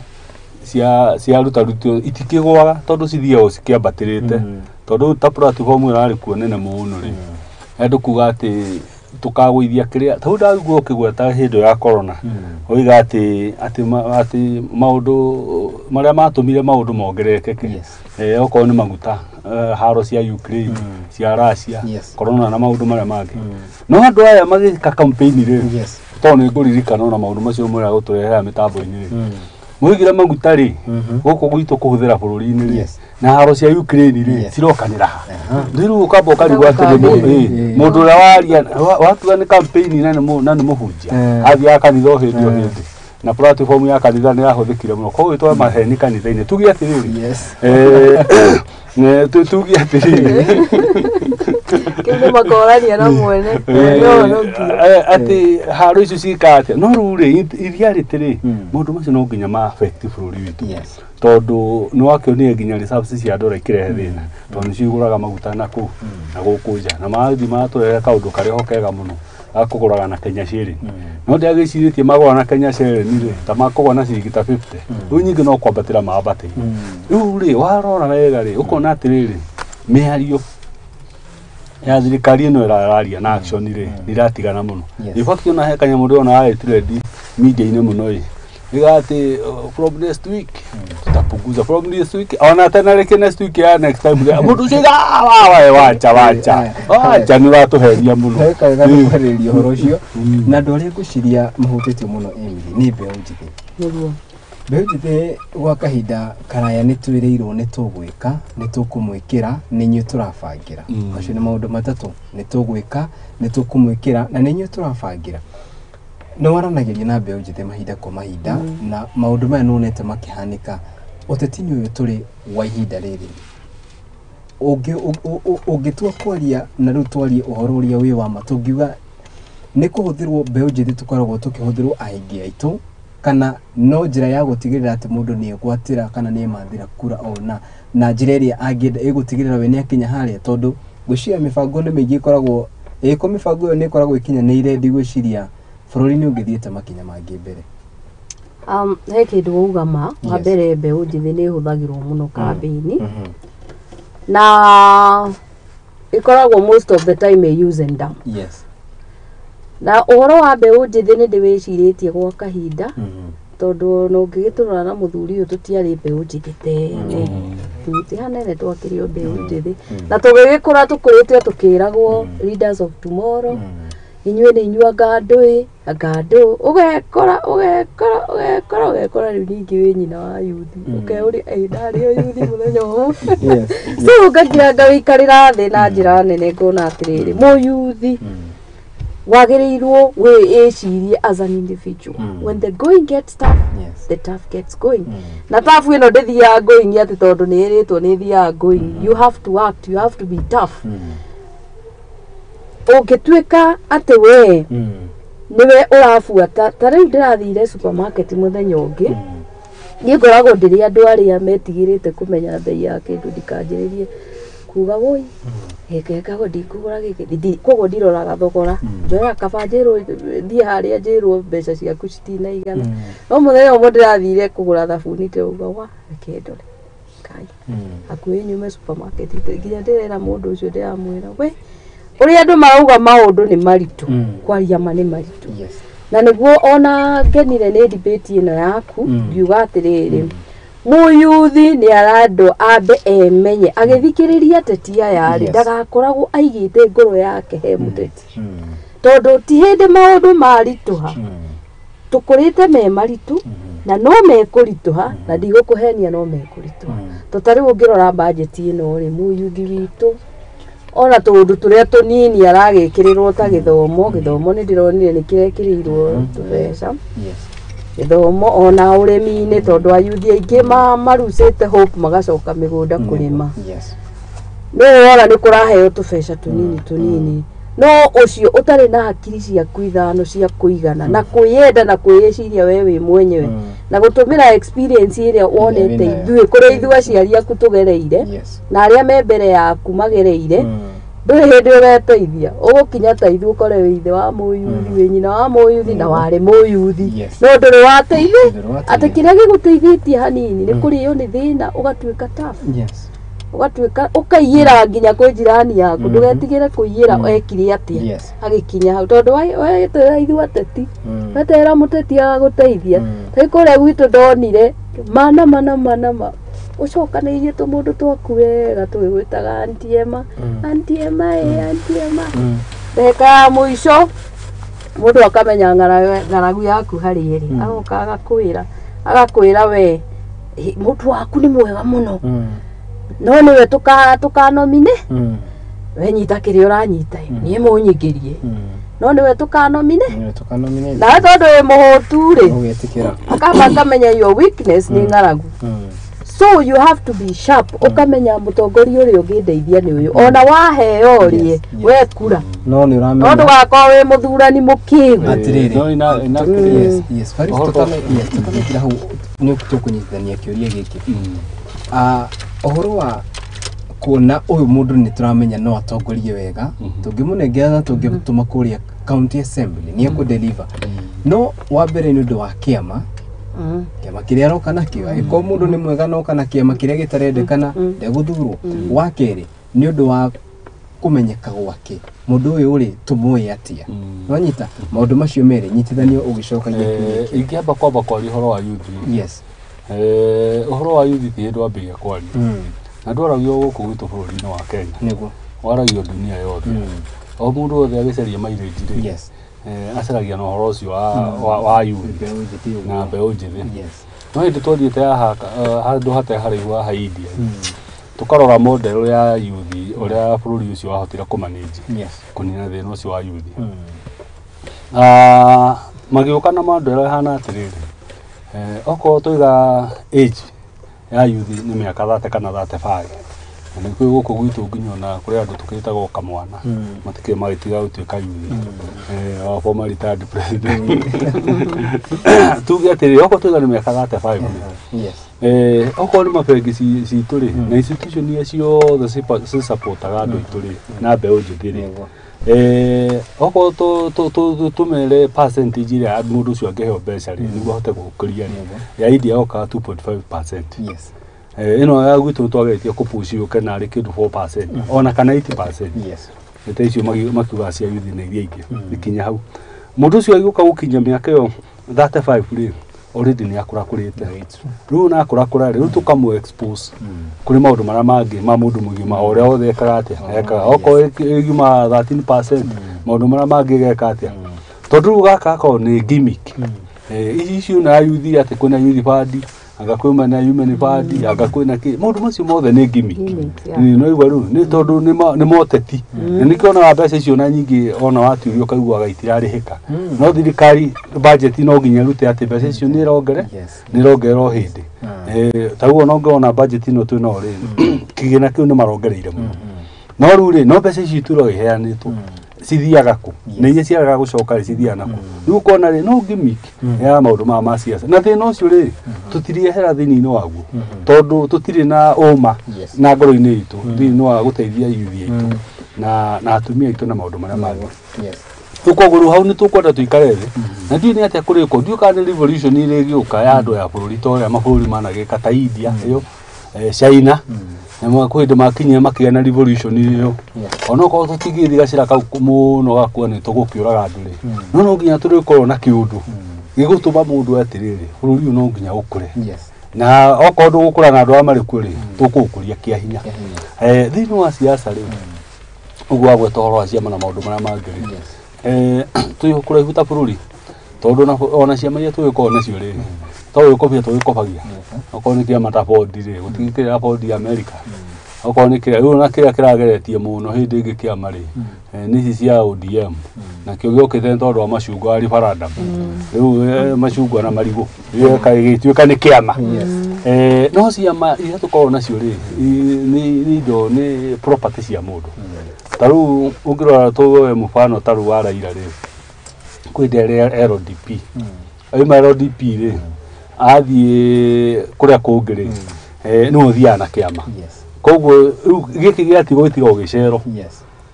ciarutarutio itikĩgwaga tondũ cithiaga cikĩambatĩrĩte tondũ ta platform ĩrarĩ kuo nene mũno rĩ andũ kuga atĩ tukagũithia kĩrĩa tondũ ndarigwo ũkĩgweta hĩndĩ ya corona oiga atĩ maũndũ marĩa matũmire maũndũ mongerereke okorwo nĩ maguta haro cia Ukraine cia Russia corona na maũndũ marĩa mangĩ no andũ aya magĩka campaign rĩ tondũ nĩ ngũririkana na maũndũ macio mwĩra gũtũrehera mĩtambo-inĩ rĩ mwĩgire maguta rĩ gũkũ gwitũ kũhũthĩra bũrũri-inĩ rĩ na haro cia Ukraine rĩ cirokanĩra rĩu ũkamba ũkarigwo atĩ mũndũ ũrĩa waria watuga nĩ campaign na nĩ mũhunjia athiaga kanitha o hĩndĩ o hĩndĩ na platform ya kanitha nĩ yahũthĩkire mũno koguo twa maheni kanitha-inĩ tuge atĩrĩrĩ ne tutugi atiri Kĩndũ makorania na mwene ati haro icio cikate no rure iria ritiri mundu macio no nginya ma affect bũrũri witũ tondu no wakionire nginya reserves cia ndora ikirehe thina tondu ciguraga maguta na kuu na gũkũ nja na mathi matũrehe kaũndũ karĩho kega mũno akũgũraga na Kenya shilling no ndiagĩcirĩtie magũra na Kenya shilling rĩ ta makũgũra na ciringi ta 50 rĩu nyingĩ no kwambatĩra maambatĩ rĩu rĩ warora wega rĩ ũkona atĩrĩrĩ mĩario ya thirikari ĩno ĩraria na action rĩ iratigana mũno ibaki ona he kanyamũ ndĩrona ya trend media-inĩ mũno rĩ igati from next week tutapunguza from this week ona tena reke next week ya next time mundu ciga wacha ni ratuheria muno heka guhereria horo ucio na ndore guciria mahutĩtio muno Emily ni mbeũ njĩthĩ nĩguo mbeũ njĩthĩ gwa kahinda karaya nĩ twĩrĩirwo nĩ tũgwĩka nĩ tũkũmwĩkĩra nĩ inyuĩ tũrabangĩra acio nĩ maũndũ matatũ nĩ tũgwĩka nĩ tũkũmwĩkĩra na nĩ inyuĩ tũrabangĩra no waranageria na mbeũ njĩthĩ mahinda kwa mahinda na maũndũ maya nonete makĩhanĩka ũteti-inĩ ũyũ tũrĩ wa ihinda rĩrĩ ũngĩtua kwaria na rĩu twarie ũhoro ũrĩa wĩ wa ma tũngiuga nĩ kũhũthĩrwo mbeũ njĩthĩ tũkoragwo tũkĩhũthĩrwo aingĩ aitũ kana no njĩra ya gũtigĩrĩra atĩ mũndũ nĩ egwatĩra kana nĩ emathĩra kura ona na njĩra ĩrĩa angĩenda ĩgũtigĩrĩra we nĩ akinya harĩa tondũ gwĩciria mĩbango nĩ mĩingĩ ĩkoragwo mĩbango ĩyo nĩ ĩkoragwo ĩkinyanĩire ndigwĩciria bũrũri-inĩ ũngĩthiĩte makinya mangĩ mbere he kĩndũ wauga ma wa mbere mbeũ njĩthĩ nĩ ĩhũthagĩrwo mũno kambĩ-inĩ na ĩkoragwo most of the time ĩ use and dump na ũhoro wa mbeũ njĩthĩ nĩ ndĩwĩcirĩtie gwa kahinda tondũ no ũngĩgĩtũrora na mũthuri ũyũ tũtiarĩ mbeũ njĩthĩ tene ti hanene twakĩrĩ o mbeũ njĩthĩ na tũgĩgĩkũra tũkũrĩte tũkĩragwo leaders of tomorrow inyuĩ nĩ inyuanga ngandũ ũgekora rĩu ningĩ wĩ nyina wa yuthi ũkeũria ndarĩ o yuthi mũthenya ũmwe so ũkagira ngawĩikarĩra thĩ na njĩra nene ngona atĩrĩrĩ mũyuthi wagĩrĩirwo wĩcirie as an individual when the going gets tough the tough gets going na tough ĩno ndĩthiaga going atĩ tondũ nĩ ĩrĩtwo nĩ ĩthiaga going you have to act you have to be tough ũngĩtuĩka atĩ we niwe ũrabuata ta rĩu ndĩrathire supermarket mũthenya ũngĩ niĩ ngoragwo ndĩrĩ andũ arĩa metigĩrĩte kũmenya bei ya kĩndũ ndikanjĩrĩrie kuga woi hekagwo ndikũgũra gĩkĩ koguo ndiroraga thogora njoya kaba njĩrwo thiĩ harĩa njĩrwo mbeca ciaku citinaigana no mũthenya ũmwe ndĩrathire kũgũra thabuni ndĩrauga wa reke ndore kai hakuhĩ nyume supermarket nginya ndĩrera mũndũ ũcio ndĩramwĩra we ũrĩa andũ marauga maũndũ nĩ maritũ kwaria ma nĩ maritũ na nĩguo ona ngenire nĩ debate ĩno yaku ngiuga atĩrĩrĩ mũyuthi nĩ arandũ ambe emenye agĩthikĩrĩria ateti aya rĩ ndagakoragwo aigĩte ngoro yake he mũteti tondũ ti hĩndĩ maũndũ maritũha tũkũrĩte me maritũ na no mekũritũha na ndigũkũhenia no mekũritũha tondũ rĩu ũngĩrora budget ĩno rĩ mũyuthi witũ ona tũndũ tũrĩa tũnini aragĩkĩrĩrwo ta gĩthomo nĩ ndĩronire nĩ kĩrekĩrĩirwo tũbeca gĩthomo ona ũrĩmi-inĩ tondũ ayuthi aingĩ marucĩte hope magacoka mĩgũnda kũrĩma nĩ wona nĩ kũraheo tũbeca tũnini no ũcio ũtarĩ na hakiri ciaku ithano cia kũigana na kwĩyenda na kwĩyeciria we wĩ mwenyewe na gũtũmĩra experience ĩrĩa wonete ithuĩ kũrĩa ithuĩ aciari aku tũgereire na arĩa me mbere yaku magereire ndũrĩ hĩndĩ ũgeteithia ũgũkinya ta ithuĩ ũkore wĩ ithe wa mũyuthi wĩ nyina wa mũyuthi na warĩ mũyuthi no ndũrĩ wateithia atĩ kĩrĩa gĩgũteithĩtie hanini nĩ kũrĩo nĩ thĩna ũgatuĩka tough ũgatuĩka ũkaiyĩra nginya kwĩ njirani yaku ndũgetigĩre kũiyĩra ekire atĩa agĩkinya hau tondũ wetera ithuĩ ateti wetera mũteti agagũteithia tarĩ kũrĩa gwitũ ndonire mana ũcokanĩirie tũmũndũ twaku wega twĩgwĩtaga Auntie Emma ndeka ya mũico mũndũ akamenya ng'aragu yaku harĩ ĩrĩ agoka agakwĩra we mũndũ waku nĩ mwega mũno no niwe tukanomine we nyita kĩrĩa ũranyita niĩ mũnyingĩrie no niwe tukanomine na tondũ wĩ mũhũtu rĩ akamba akamenya your weakness nĩ ng'aragu So you have to be sharp. Ukamenya mutongoria uri ugindeithia ni uyu. Ona waheo rie we kura. No ni uramenya. No ndugakwa we muthurani mukigu. Atiriri. No ina yes. Faris tukamekira hau ni ukunyithania kiuria giki. Ohoro wa kuona uyu mundu ni turamenya no atongorie wega. Tungimunengera na tungimutuma kuria county assembly ni ku deliver. No wambere ni undu wa kiama. Kiama kiria roka nakio iko mundu ni mwega no kana kiama kiria gitarendekana ndeguthurwo. Wa keri ni undu wa kumenyeka gwake mundu uyu uri tumuye atia wanyita maundu macio mere nyitithanio ugicokagia ingiamba kwamba kwari horo wa youth. Yes. Horo wa youth ti ndu ambia kwari na ndwaragio guku gwitu bururi-ini wa Kenya niguo waragio dunia yothe o mundu othe agicaria mairĩti yes acaragia na horo ucio wa youth na mbeũ njĩthĩ. Yes. No hindi twathiĩte handũ hate haraihu ha India tukarora model ya youth uria bururi ucio wahotire kumanage kunina thina ucio wa youth. Magiuka na model hana atiriri oko tuiga age ya youth ni miaka 30 kana 35 na kwi guku gwitu nginya na kuri andu tukitaga kamwana matike magitiga gutuika youth former retired president tuge atiriri oko tuiga ni miaka 35 yes oko ni mabengi cituri na institution iria ciothe supportaga andu ituri na mbeũ njĩthĩ oko tumere percentage iria mundu ucio angeheo mbeca niguo ahote gukuria ya India oka 2.5%. Yes. Ino ya gwitu twagetie kupushi uke na ri kindu 4% ona kana 8%. Yes. Ete icio makiuga cia youth na iria ingi ikinya hau mundu ucio agiuka gukinya miaka yo 35 ri already ni akura kurite riu na akura kurare riu tukamu expose kuri maundu mara mangi ma mundu mugima oria othe ekaga atia ekaga oko igima 13% maundu mara mangi geka atia tondu gaka ko ni gimmick icio na youth ati kuna youth party agakwima na human party agakwina ki maundu macio mothe ni gimmick no igwa riu ni tondu ni moteti ni kiona mbeca icio na nyingi ona waturio kaigwa gaitirarihika no thirikari budget no nginya rute ati mbeca icio ni rongere hindi taguo no ngona budget no twina ori kigina kiu ni marongereire muno no riu ri no mbeca icio ituro iheanitwo cithiaga ku na iria ciagaga gucoka cithiana ku riu kona ri no gimmick ya maundu ma siasa na thina ucio ri tutirihera thini-ini waguo tondu tutiri na uma na ngoro-ini itu thini wa guteithia youth itu na atumia itu na maundu maria mangi tukoguru hau ni tukwenda tuikare thi na ndi ni atia kuriko ndi kana revolution iri giuka ya andu ya bururi to ya maburi managika ta India iyo China na kwende makinyia makia na revolution iyo ona ko tutigithi gacira kau muno gakuo ni tugukiuraga andu ri no nginya turiko na kiundu gigutuma mundu atiriri bururi no nginya ukure na oko ndu gukura na andu amari kuri tukukuria kia hinya thini wa siasa ri uguo agwe toro aciama na maundu maria mangiri tuyukura ihuta bururi tondu ona ciama iria tuyiko nacio ri to ukopia to ukopagia oko ni kia matapodi ri gutigikira bodi America oko ni kira ru na kira kirageretie muno hindi ingi kia mari ni cia ODM na kio giokite tondu wa macungwa referendum riu macungwa na marigo ri kaigituika ni kiama no ciama iria tukoro nacio ri ni ndo ni property cia mundu taru ungirora to mufano taru wa Raila ri kwendere LDP aima LDP ri athie kuria kungiri no thia na kiama koguo giki giati gwitiga ugicero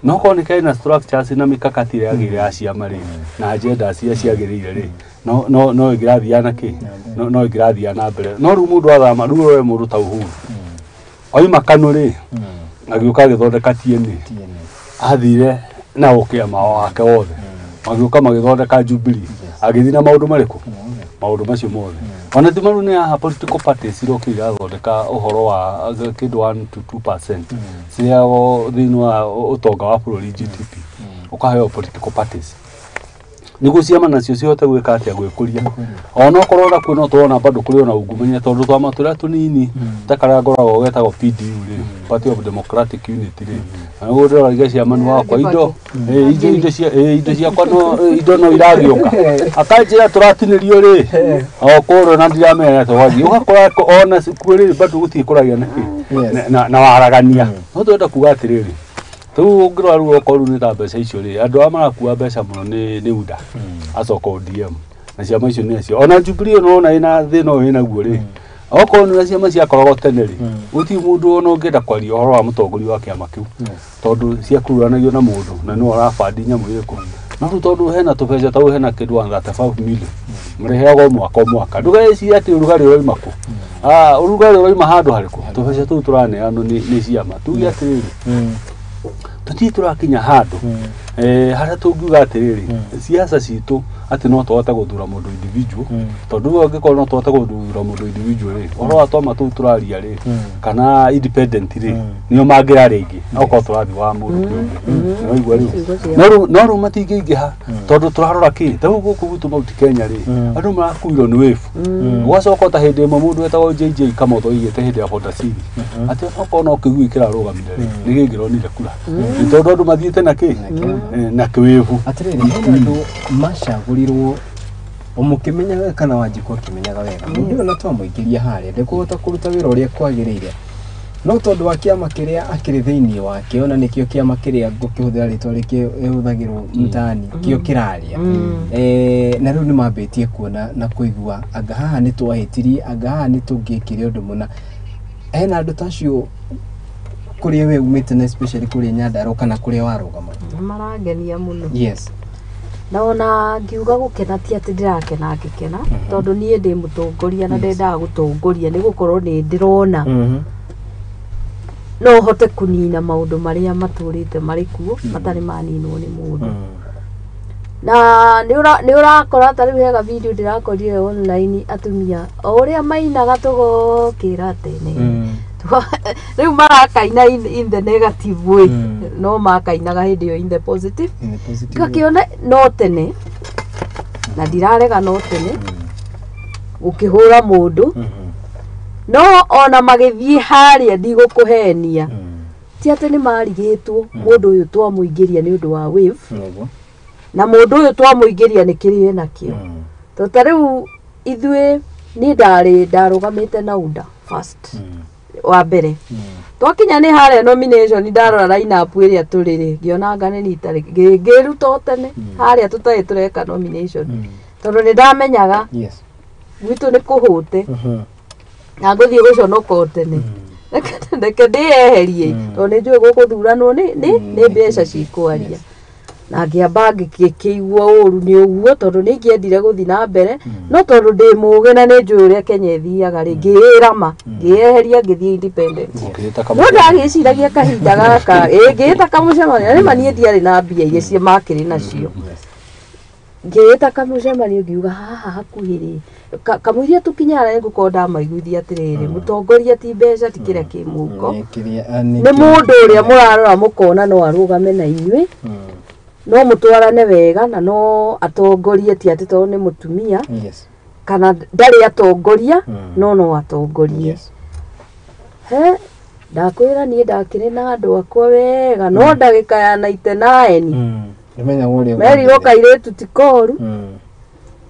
no ko ni kaina structures na mikakati ria gire acia mari na agenda cia ciagirire ri no igirathia na ki no igirathia na mbere no ru mundu athama ru we mundu ta Uhuru oima kanu ri agiuka githondeka tiene athire na ukiama wake wothe agiuka magithondeka Jubilee agithina na maundu mariku maundu macio mothe ona ti maru ni ya political parties irokira thondeka uhoro wa kindu 1 to 2% ciao thini wa utonga wa bururi GDP ukaheo political parties niguo ciama nacio cihote gwika atia gwikuria ona korora kwino tuona bado kuri ona ungumenya tondu twama turia tunini takara ngoragwo getagwo PDU ri Party of Democratic Unity ri na gudora iga ciama ni wakwa indo indo ciakwa no indo no iragioka akanjira turatinirio ri okoro na ndiramenya twathi ugakora ona kuri bado guti kuragia na waragania no twenda kuga atiriri tu ngirwa ru okoru ni ta mbeca icio ri andu amarakuwa mbeca muno ni UDA acoka ODM na ciama icio ni acio ona Jubilee no na ina thino ina guo ri okorwo ni ciama cia korogwo tene ri guti mundu ona ngenda kwaria horo wa mutongoria wa kiama kiu tondu cia kuruanagio na mundu na no arabandi nyamu iriku no tondu hena tubeca tau hena kindu 35 million mreheagwo mwaka ndugeci ati urugari roima ku urugari roima handu hariku tubeca tu turaneano ni ciama tugi atiriri tuti turakinya handu haria tungiuga atiriri siasa citu ati no twata guthura mundu individual tondu angikoro no twata guthura mundu individual ri oro atoma tu turaria ri kana independent ri nio mangira ringi oko turathi wa mundu no igwa ri no ru matingiingiha tondu turarora ki tau guku gutu mauti Kenya ri andu marakuirwo ni wefu gwacoka ta hindi imwe mundu etagwo JJ Kamotho igite hindi ya Honda Civic ati oko no kiguikira rugamire ri ni gingironire kura tondu andu mathiite na ki na kwevu atiriri andu mashagurirwo omukimenya kana wajiko kimenyaga wega mundu ona twamuikiria haria ndekuhota kuruta wira uria kwagirire no tondu wa kiama kiria akiri thiini wake ona nikio kiama kiria ngukihuthira ritwa rikio ehuthagirwo mtaani kio kiraria na riu ni mambitie kuona na kuigua anga haha ni twahitirie anga haha ni tungikire undu muna hena andu tacio kuria we umite na especially kuria Nyandarua kana kuria warugama marangenia muno yes naona ngiuga gukena ti ati ndirakena ngikena tondu nie ndi mutongoria na ndendaga gutongoria ni gukorwo ni ndirona no hote kunina maundu maria maturite mari kuo matari maninwo ni mundu na ni urakora tari wega video ndirakorire online atumia uria mainaga tugokira tene riu marakaina in the negative way no makainaga hindi yo in the positive kakiona no tene na ndirarega no tene ukihura mundu no ona magithie haria ndigukuhenia ti ati ni marigitwo mundu uyu twamuingiria ni undu wa wave na mundu uyu twamuingiria ni kirie nakio to riu ithwe ni ndarugamite na UDA first wa mbere twakinya ni haria nomination ndarora line up iria turiri ngiona ngane ni itari ngiruta tene haria tutai tureka nomination tondu ni ndamenyaga gwitu ni kuhute na nguthie guconoka tene ndeke ndieherie tondu ni njui gukuthuranwo ni mbeca cikwaria na ngiamba ngikigua uru ni uguo tondu ni ngiendire guthi na mbere no tondu ndi muge na ni njui uria Kenya ithiaga ri ngirama ngieheria ngithie independent no ndagiciragia kahinda gaka ngita kamucemanio ni manie ndiari na mbia iria cia makiri nacio ngita kamucemanio ngiuga haha hakuhiri kamuiria tukinyara nguko ndamaiguithia atiriri mutongoria ti mbeca ti kiria ki muko ni mundu uria murarora mukona no arugame na inyui no mutwarane wega na no atongorie ti ati tondu ni mutumia kana ndari atongoria no atongorie he ndakwira nie ndakire na andu akwa wega no ndagika ya 99 imenya uria meri gokairetu tikoru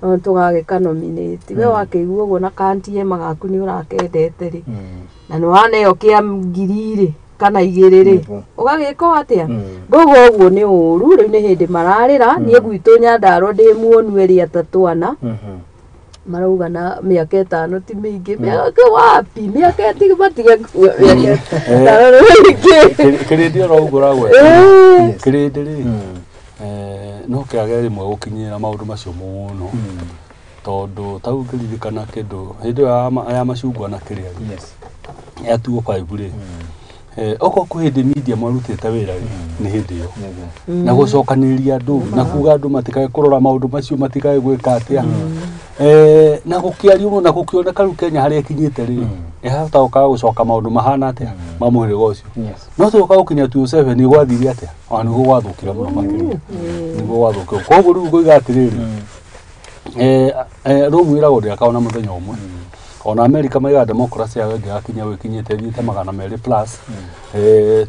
no tugagika nominate we wakeigua uguo na kantie magaku ni urakendete ri na no aneyo kia ngiriri kana igiriri ugagika atia ngogo uguo ni uru riu ni hindi mararira nie gwitu Nyandarua ndi muonu eri atatwana marauga na miaka 5 ti mingi miaka wapi miaka ati batige kirindi ro uguragwe kirindi ri no kiage rimwe gukinyira maundu macio muno tondu tau ngiririkana kindu hindi ya macungwa na kiria atuo 5 ri oko kuhindi media marutite wira ni hindi yo na gucokaniria andu na kuga andu matikae kurora maundu macio matikae gwika atia na gukiario na gukiona karu Kenya haria kinyite ri ehata ukaga gucoka maundu mahana atia mamuhiriga ucio no tu ukaga kinya 27 ni gwathire atia ani gwathukira muno makiri ni gwathukira koguo riu ngoiga atiriri rumwira guria kaona muthenya umwe ona America maiga democracy yawe ngakinya wikinyite thite 200+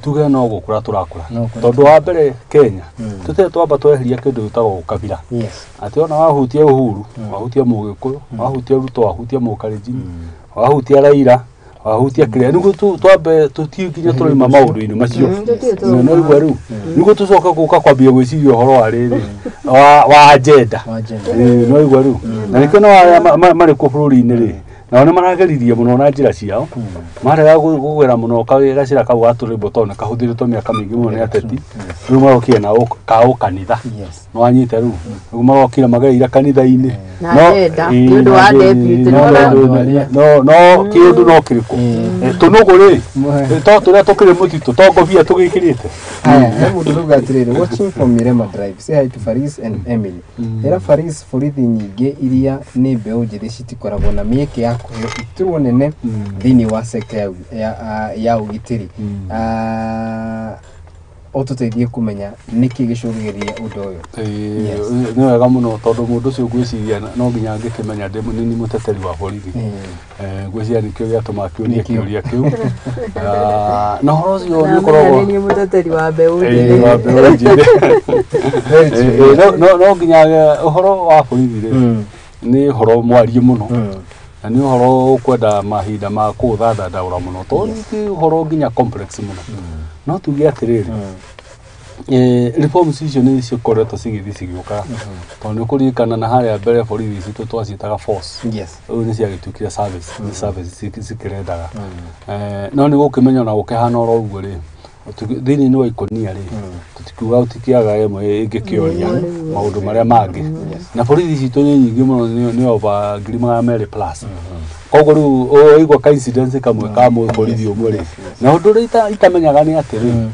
tuge no gukura turakura tondu wa mbere Kenya tute twamba tweheria kindu gitagwo ukabira ati ona wahutia uhuru wahutia mugikuyu wahutia ruto wahutia mukalenjin wahutia Raila wahutia kire nigu twambe tutikinya turima maundu-ini macio no igwa riu nigu tucoka guka kwambia gwiciria uhoro wa riri wa agenda no igwa riu na nikio no mari ku bururi-ini ri na ona marageririe muno na njira ciao marega gugwira muno gacira kau gaturimo tone kahuthiritwo miaka mingi muno ni ateti riu marokire na kau kanitha no anyite riu riu marokire mageira kanitha-ini no wa deputy no kiundu no kiriku tunuguri to turia tukire mutitu to ngobia tugikirite aya mundu ruga atiriri watching from Mirema Drive say hi to Faris and Emily era Faris borithi nyingi iria ni mbeu njithi citikoragwo na mieke ya kuheo iturwo nene thini wa sector ya ugitiri otuteithie kumenya niki gicũgĩrĩria undu uyu ni wega muno tondu mundu ucio gwiciria no nginya ngikimenya ndi munini muteteri wa borithi gwiciria nikio giatuma kiuria kiuria kiu na horo ucio ni koragwo ni muteteri wa mbeu no nginya uhoro wa borithi ri ni horo mwarie muno na ni horo kwenda mahinda ma kuthathandaura muno tondu ti horo nginya complex muno no tuge atiriri reforms icio ni cikoretwo cigithi cigĩũka tondu kũririkana na harĩa mbere borithi citũ twacitaga force rĩu nĩ ciagĩtuĩkire service cikĩrendaga no nĩ gũkĩmenya na gũkĩhana oro ũguo rĩ thĩinĩ wa ikonia rĩ tũtikiuga tũtikiaga ĩmwe ĩngĩkĩoria maũndũ marĩa mangĩ na borithi citũ nĩ nyingĩ mũno nĩ over 200+ koguo rĩu ũigua ka incident kamwe ka borithi ũmwe rĩ na ũndũ ũrĩa itamenyaga nĩ atĩrĩ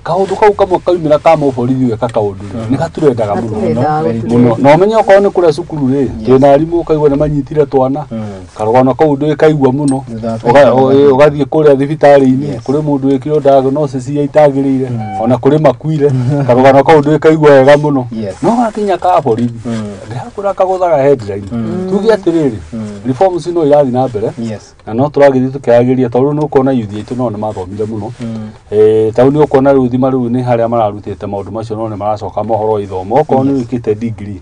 kaundu kau kamwe kaumira ka borithi weka kaundu ni gaturendaga muno no menye okorwo ni kuria cukuru ri twina arimu kaigwa ni manyitire twana karogana kaundu ikaigwa muno ugathie kuria thibitari-ini kuri mundu wikiro diagnosis ya itagirire ona kuri makuire karogana kaundu ikaigwa wega muno no gakinya ka borithi ndakura kaguthaga headline tugi atiriri reforms no irathi na mbere na no turagithi tukiagiria tondu no kuona yuthi itu no ni mathomire muno tauni kuona riu thima riu ni haria mararutite maundu macio no ni maracoka mohoro ithomo okorwo ni wikite degree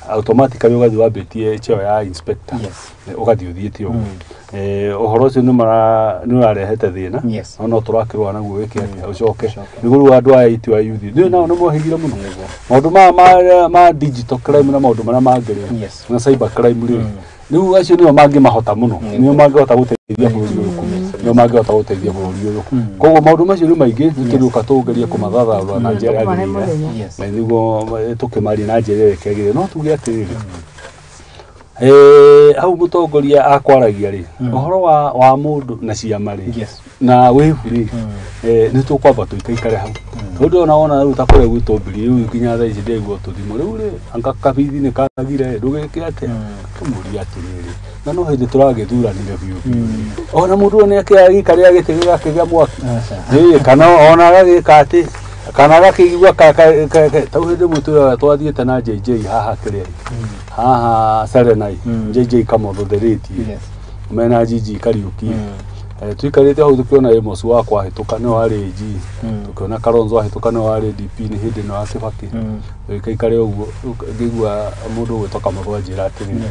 automatically ugathi wambitie cheo ya inspector ugathi uthiite uguo uhoro ucio ni urarehete thina no turakirwa naguo wiki ucoke niguo riu andu aya itu ayuthi ni nao ni mohigire muno maundu ma digital crime na maundu maria mangire na cyber crime riu acio nio mangimahota muno nio mangihota guteithia bururi uyu nio mangihota guteithia bururi uyu koguo maundu macio ni maingi nituruka tugerie kumathathaura na njira yagirire na niguo tukimaria na njira yagirire no tuge atiriri au mutongoria akwaragia ri uhoro wa mundu na ciama ri na wivu ri ni tukwamba tuikaikare hau tondu ona riu takore gwitå mbiri riu nginya thaa ici ndĩguo tũthimo riu ri anga kabithi nĩ kagire ndũgĩke atĩa tũmũria atĩrĩrĩ na no hĩndĩ tũragĩthuranire biũ ona mũndũ nĩ gĩkarĩa gĩtĩ gĩgakĩgĩa mwaki kana ona agagĩka atĩ kana agakĩigua tau hĩndĩ mũtũ twathiĩte na JJ haha kĩrĩa haha Serenai JJ kamũthũthĩrĩtie mena Gigi Kariuki tuikarite hau tukiona Amos wakwa hituka no ari G tukiona Kalonzo hituka no ari DP ni hindi no akibaki ikaikare uguo ngigua mundu gwitoka magwa njira atini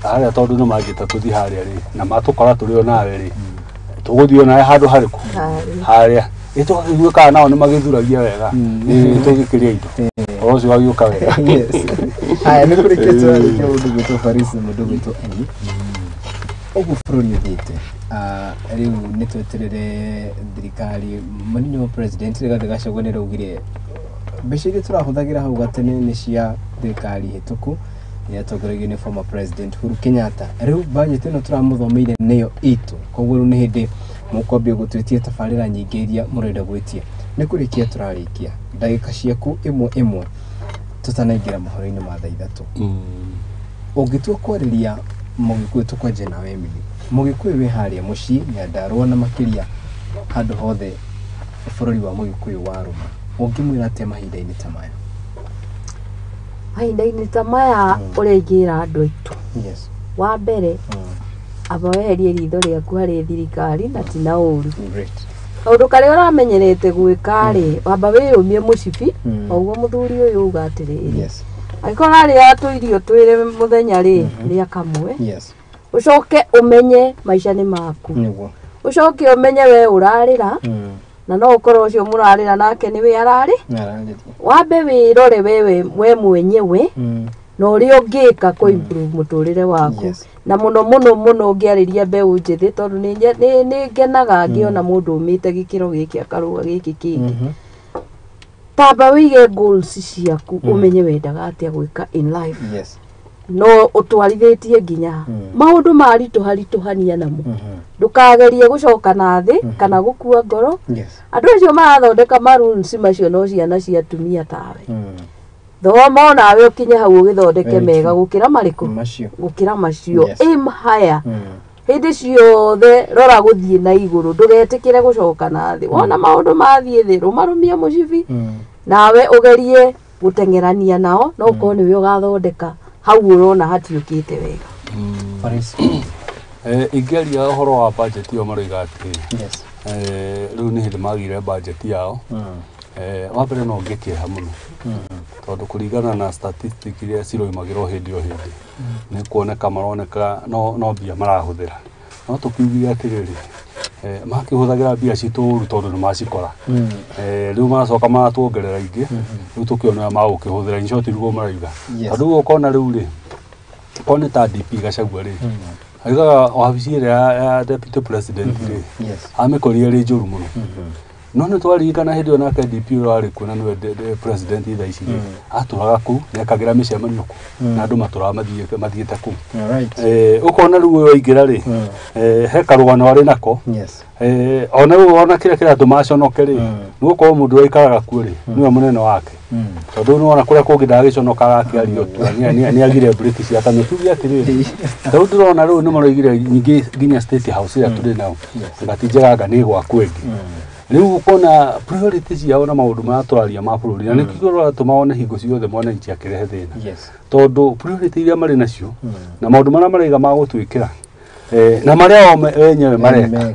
aria tondu no magita tuthi haria ri na matukora turio nawe ri tuguthio nawe handu hariku haria itugigua kana nao ni magithuragia wega tugikiria indo ocio wagiuka wega haya ni kuriketwa mundu gwitwo Faris mundu gwitwo Eni ogu bururi uthite riu nitweterere thirikari munini wa president Rigathi Gachagua ni raugire mbeca iria turahuthagira hau gatene ni cia thirikari hituku yatongoragio ni former president Uhuru Kenyatta riu budget ino turamuthomeire niyo itu koguo ni hindi mukwambia gutwitia tabarira nyingi iria murenda gwitia ni kurikia turarikia ndagika ciaku imwe tutanaingira mahoro-ini ma thaa 3 ungitua kwariria mugikuyu tukwaje nawe Emily mugikuyu wi haria mucii Nyandarua na makiria handu hothe bururi wa mugikuyu wa Ruma ungimwira atia mahinda-ini ta maya mahinda-ini ta maya uria ingira andu aitu wa mbere abaweherie ritho riaku hari thirikari na ti na uru kaundu karia uramenyerete gwika ri wamba wiyumie mucibi oguo muthuri uyu uga atiriri aikora ri atuirio twire muthenya ri ria kamwe ucoke umenye maisha ni maku ucoke umenye we urarira na no ukorwo ucio murarira nake ni we arari wambe wirore we mwenyewe no uri ungika ku improve muturire waku na muno ngiariria mbeu njithi tondu ni ngenaga ngiona mundu umite gikiro giki akaruga giki kingi tamba wige goals ciaku umenye wendaga atia gwika in life no utwarithitie nginya maundu marituhania namo ndukagerie gucoka na thi kana gukua ngoro andu acio marathondeka maruns macio no ciana cia tumia tawe thoma nawe ukinye hau ugithondeke mega gukira mariku gukira macio aim higher hindi ciothe rora guthie na iguru ndugetikire gucoka na thi wona maundu mathie thi rumarumia mucibi nawe ugerie gutengerania nao no uko niwe ugathondeka hau urona hatiukite wega ingeria uhoro wa budget yo maroiga ati riu ni hindi magire budget yao wapere no ngekeha muno tondu kuringana na statistic iria ciroimagirwo hindi o hindi ni kuoneka maroneka no mbia marahuthira no tukiugia atiriri makihuthagira mbia citu tondu ni macikora riu macoka maratuongerera ingi riu tukiona magukihũthĩra in short rugo maraiga tondu ukona riu ri kone ta DP Gachagua ri aiga wabici ya deputy president ri amikoria ri njuru muno no ni twaririkana hindi ona ka DP urari kuna niwe president itha ici aturaga ku nekagira micemanio ku na andu matura mathiete ku ukona riu waingira ri he karugano ari nako ona riu ona kira tumaconoke ri nuko mundu aikaraga ku ri niwe munene wake tondu nona kuria kungi ndagiconokaga akiario tu ni agire British akamyo tugia atiriri tondu ndurona riu ni maroigire nyingi nginya State House ya turi nao ngatinjega ni gwa kwengi riu ukona priorities yao na maundu maratwaria ma bururi na nikigorora tumaone hingo ciothe mwana nchi akirehe thina tondu priority iria mari nacio na maundu maria maraiga ma gutwikira na maria o wenyewe mareka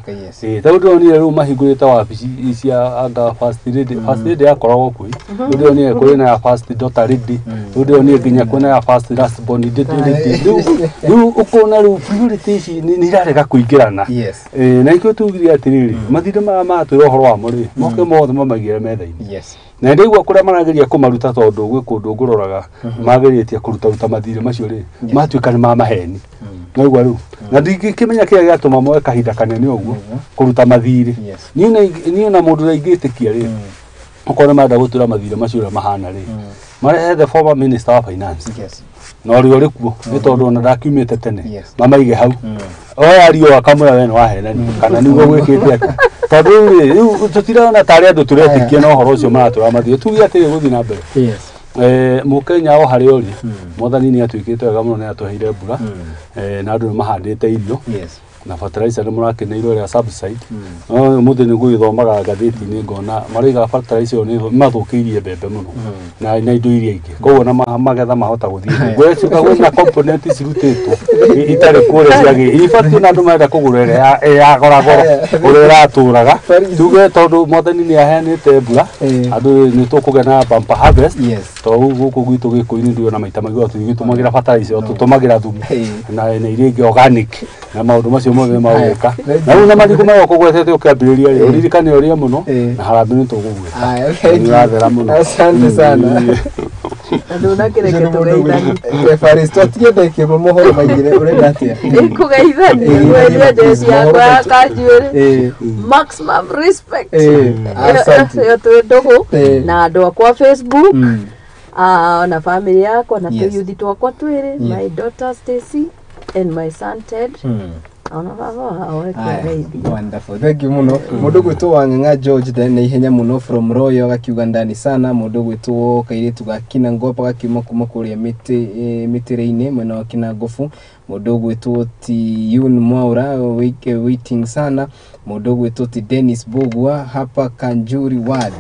tondu ni riu mahingurite wabici cia anga first lady yakoragwo kui tondu ni kuri na first daughter lady tondu ni nginya kuna ya first last born riu ukona riu priorities ni irarega kuingirana na ikio tugiria atiriri mathire ma twira horo wa muri moke mothe mamagire metha-ini na ndigwa kuria marageria kumaruta tondu gwi kundu nguroraga mageritie kuruta mathire macio ri matuika ni ma maheni naigwa riu na ndingikimenya kia giatuma moe kahinda kanene uguo kuruta mathire ni na mundu raingitikia ri ukona manda gutura mathire macio mahana ri marehe the former minister of finance no ri ori kuo ni tondu ona ndakiumite tene mamaige hau oya ario akamura we no wahenani kana niguo gwikite ati tondu riu tutirona tari andu turetikia no horo ucio maratura mathire tugia ati guthi na mbere mukenya o hari ori mothani ni atwikite wega muno ni atuheire mbura na andu mahandite irio na fertilizer ni murakeneirwo ria subside no muthe ni gwithomaga ngathiti-ini ngona mariga fertilizer ni mathukiirie mbembe muno na indo iria ingi koguo na magetha mahota guthii gweciuka gwina component cirutitwo itari kuria ciagi ibati na andu marenda kugura ya goragoro uria aturaga tuge tondu mothani ni aheanite mbura andu ni tukugena bumper harvest to guku gwitu gikuini ndio na maita magwa tugitumagĩra fertilizer tutumagira thumu na iria ingi organic na maundu macio mothe maweka na una mariku mayo kugwetete ukiambiriria ri uririkane uria muno na harambe ni tugugweta ni wathera muno asante sana anduna kireke tugeithani Aristotle ndeke mohoro maigire urenda atia kugeithani wewe jesi yakwa kajuere maximum respect asante yo tudogo na ndo kwa Facebook na family yako na tuyuthi twakwa twiri my daughter Stacy and my son Ted Wonderful. Thank you muno. Mundu gwitwo Wang'ang'a George then ihenya muno from Royo gakiuga ndani sana. Mundu gwitwo Kairitu gakina ngopa gakiuma kuma kuria mitireine mwena wa Kinangofu. Mundu gwitwo ti Yun Mwaura waiting sana. Mundu gwitwo ti Dennis Bogwa hapa Kanjuri Ward.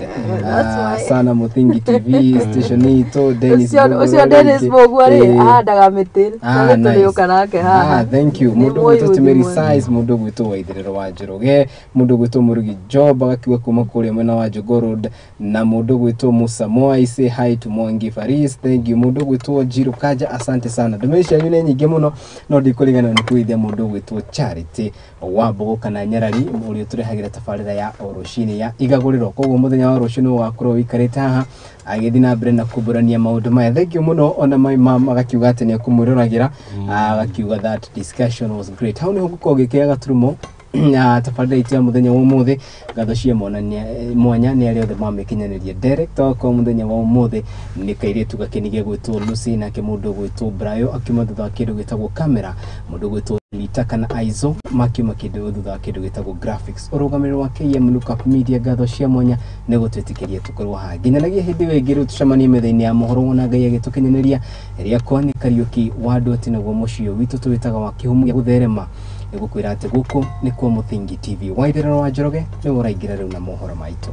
Sana Muthingi TV station ito Dennis Bogwa. Usio Dennis Bogwa ri ahandaga mitiri. Tulioka nake haha. Thank you. Mundu gwitwo Timeri Size, mundu gwitwo Waithiriro wa Njoroge, mundu gwitwo Murugi Job agakiuga kuma kuria mwena wa Jogorod, na mundu gwitwo Musa Moi, say hi to Mwangi Faris. Thank you. Mundu gwitwo Jiru Kaja, asante sana. Ndomeisha yune nyingi muno no ndikurigana ni kuithia mundu gwitwo Charity Wambugu kana Nyarari muri turehagira tafarira ya Oroshini ya Igaguriro. Koguo muthenya wa Oroshini wakorwo wikarite haha agithina mbere na kuburania maundu maya. Thank you muno. Ona my mom agakiuga ati ni kumuriragira agakiuga that discussion was great. How ni huko gikiaga turumo tafarira itia muthenya wa umuthi gatho cia monania mwanya ni ario the mama kinyanĩria director kwa muthenya wa umuthi ni Kairitu gakenigie gwitwo Lucy na ke mundu gwitwo Brayo akiuma thutha wa kindu gitagwo camera, mundu gwitwo Lita kana Aizo makiuma kindu thutha wa kindu gitagwo graphics. Urugamiro wa KM Lookup Media gatho cia mwanya ni gutwitikiria tukorwo ha nginyanagia hindi wengi ru tucamanie metha-ini ya mohoro wona Ngai agitukinyanĩria ria kwa ni Kariuki wadu ati naguo mucio witu tuwitaga wa kihumu gya gutherema gukwira ati guku ni kwa Muthingi TV. Waithiriro wa Njoroge ni uraingira riu na mohoro maitu.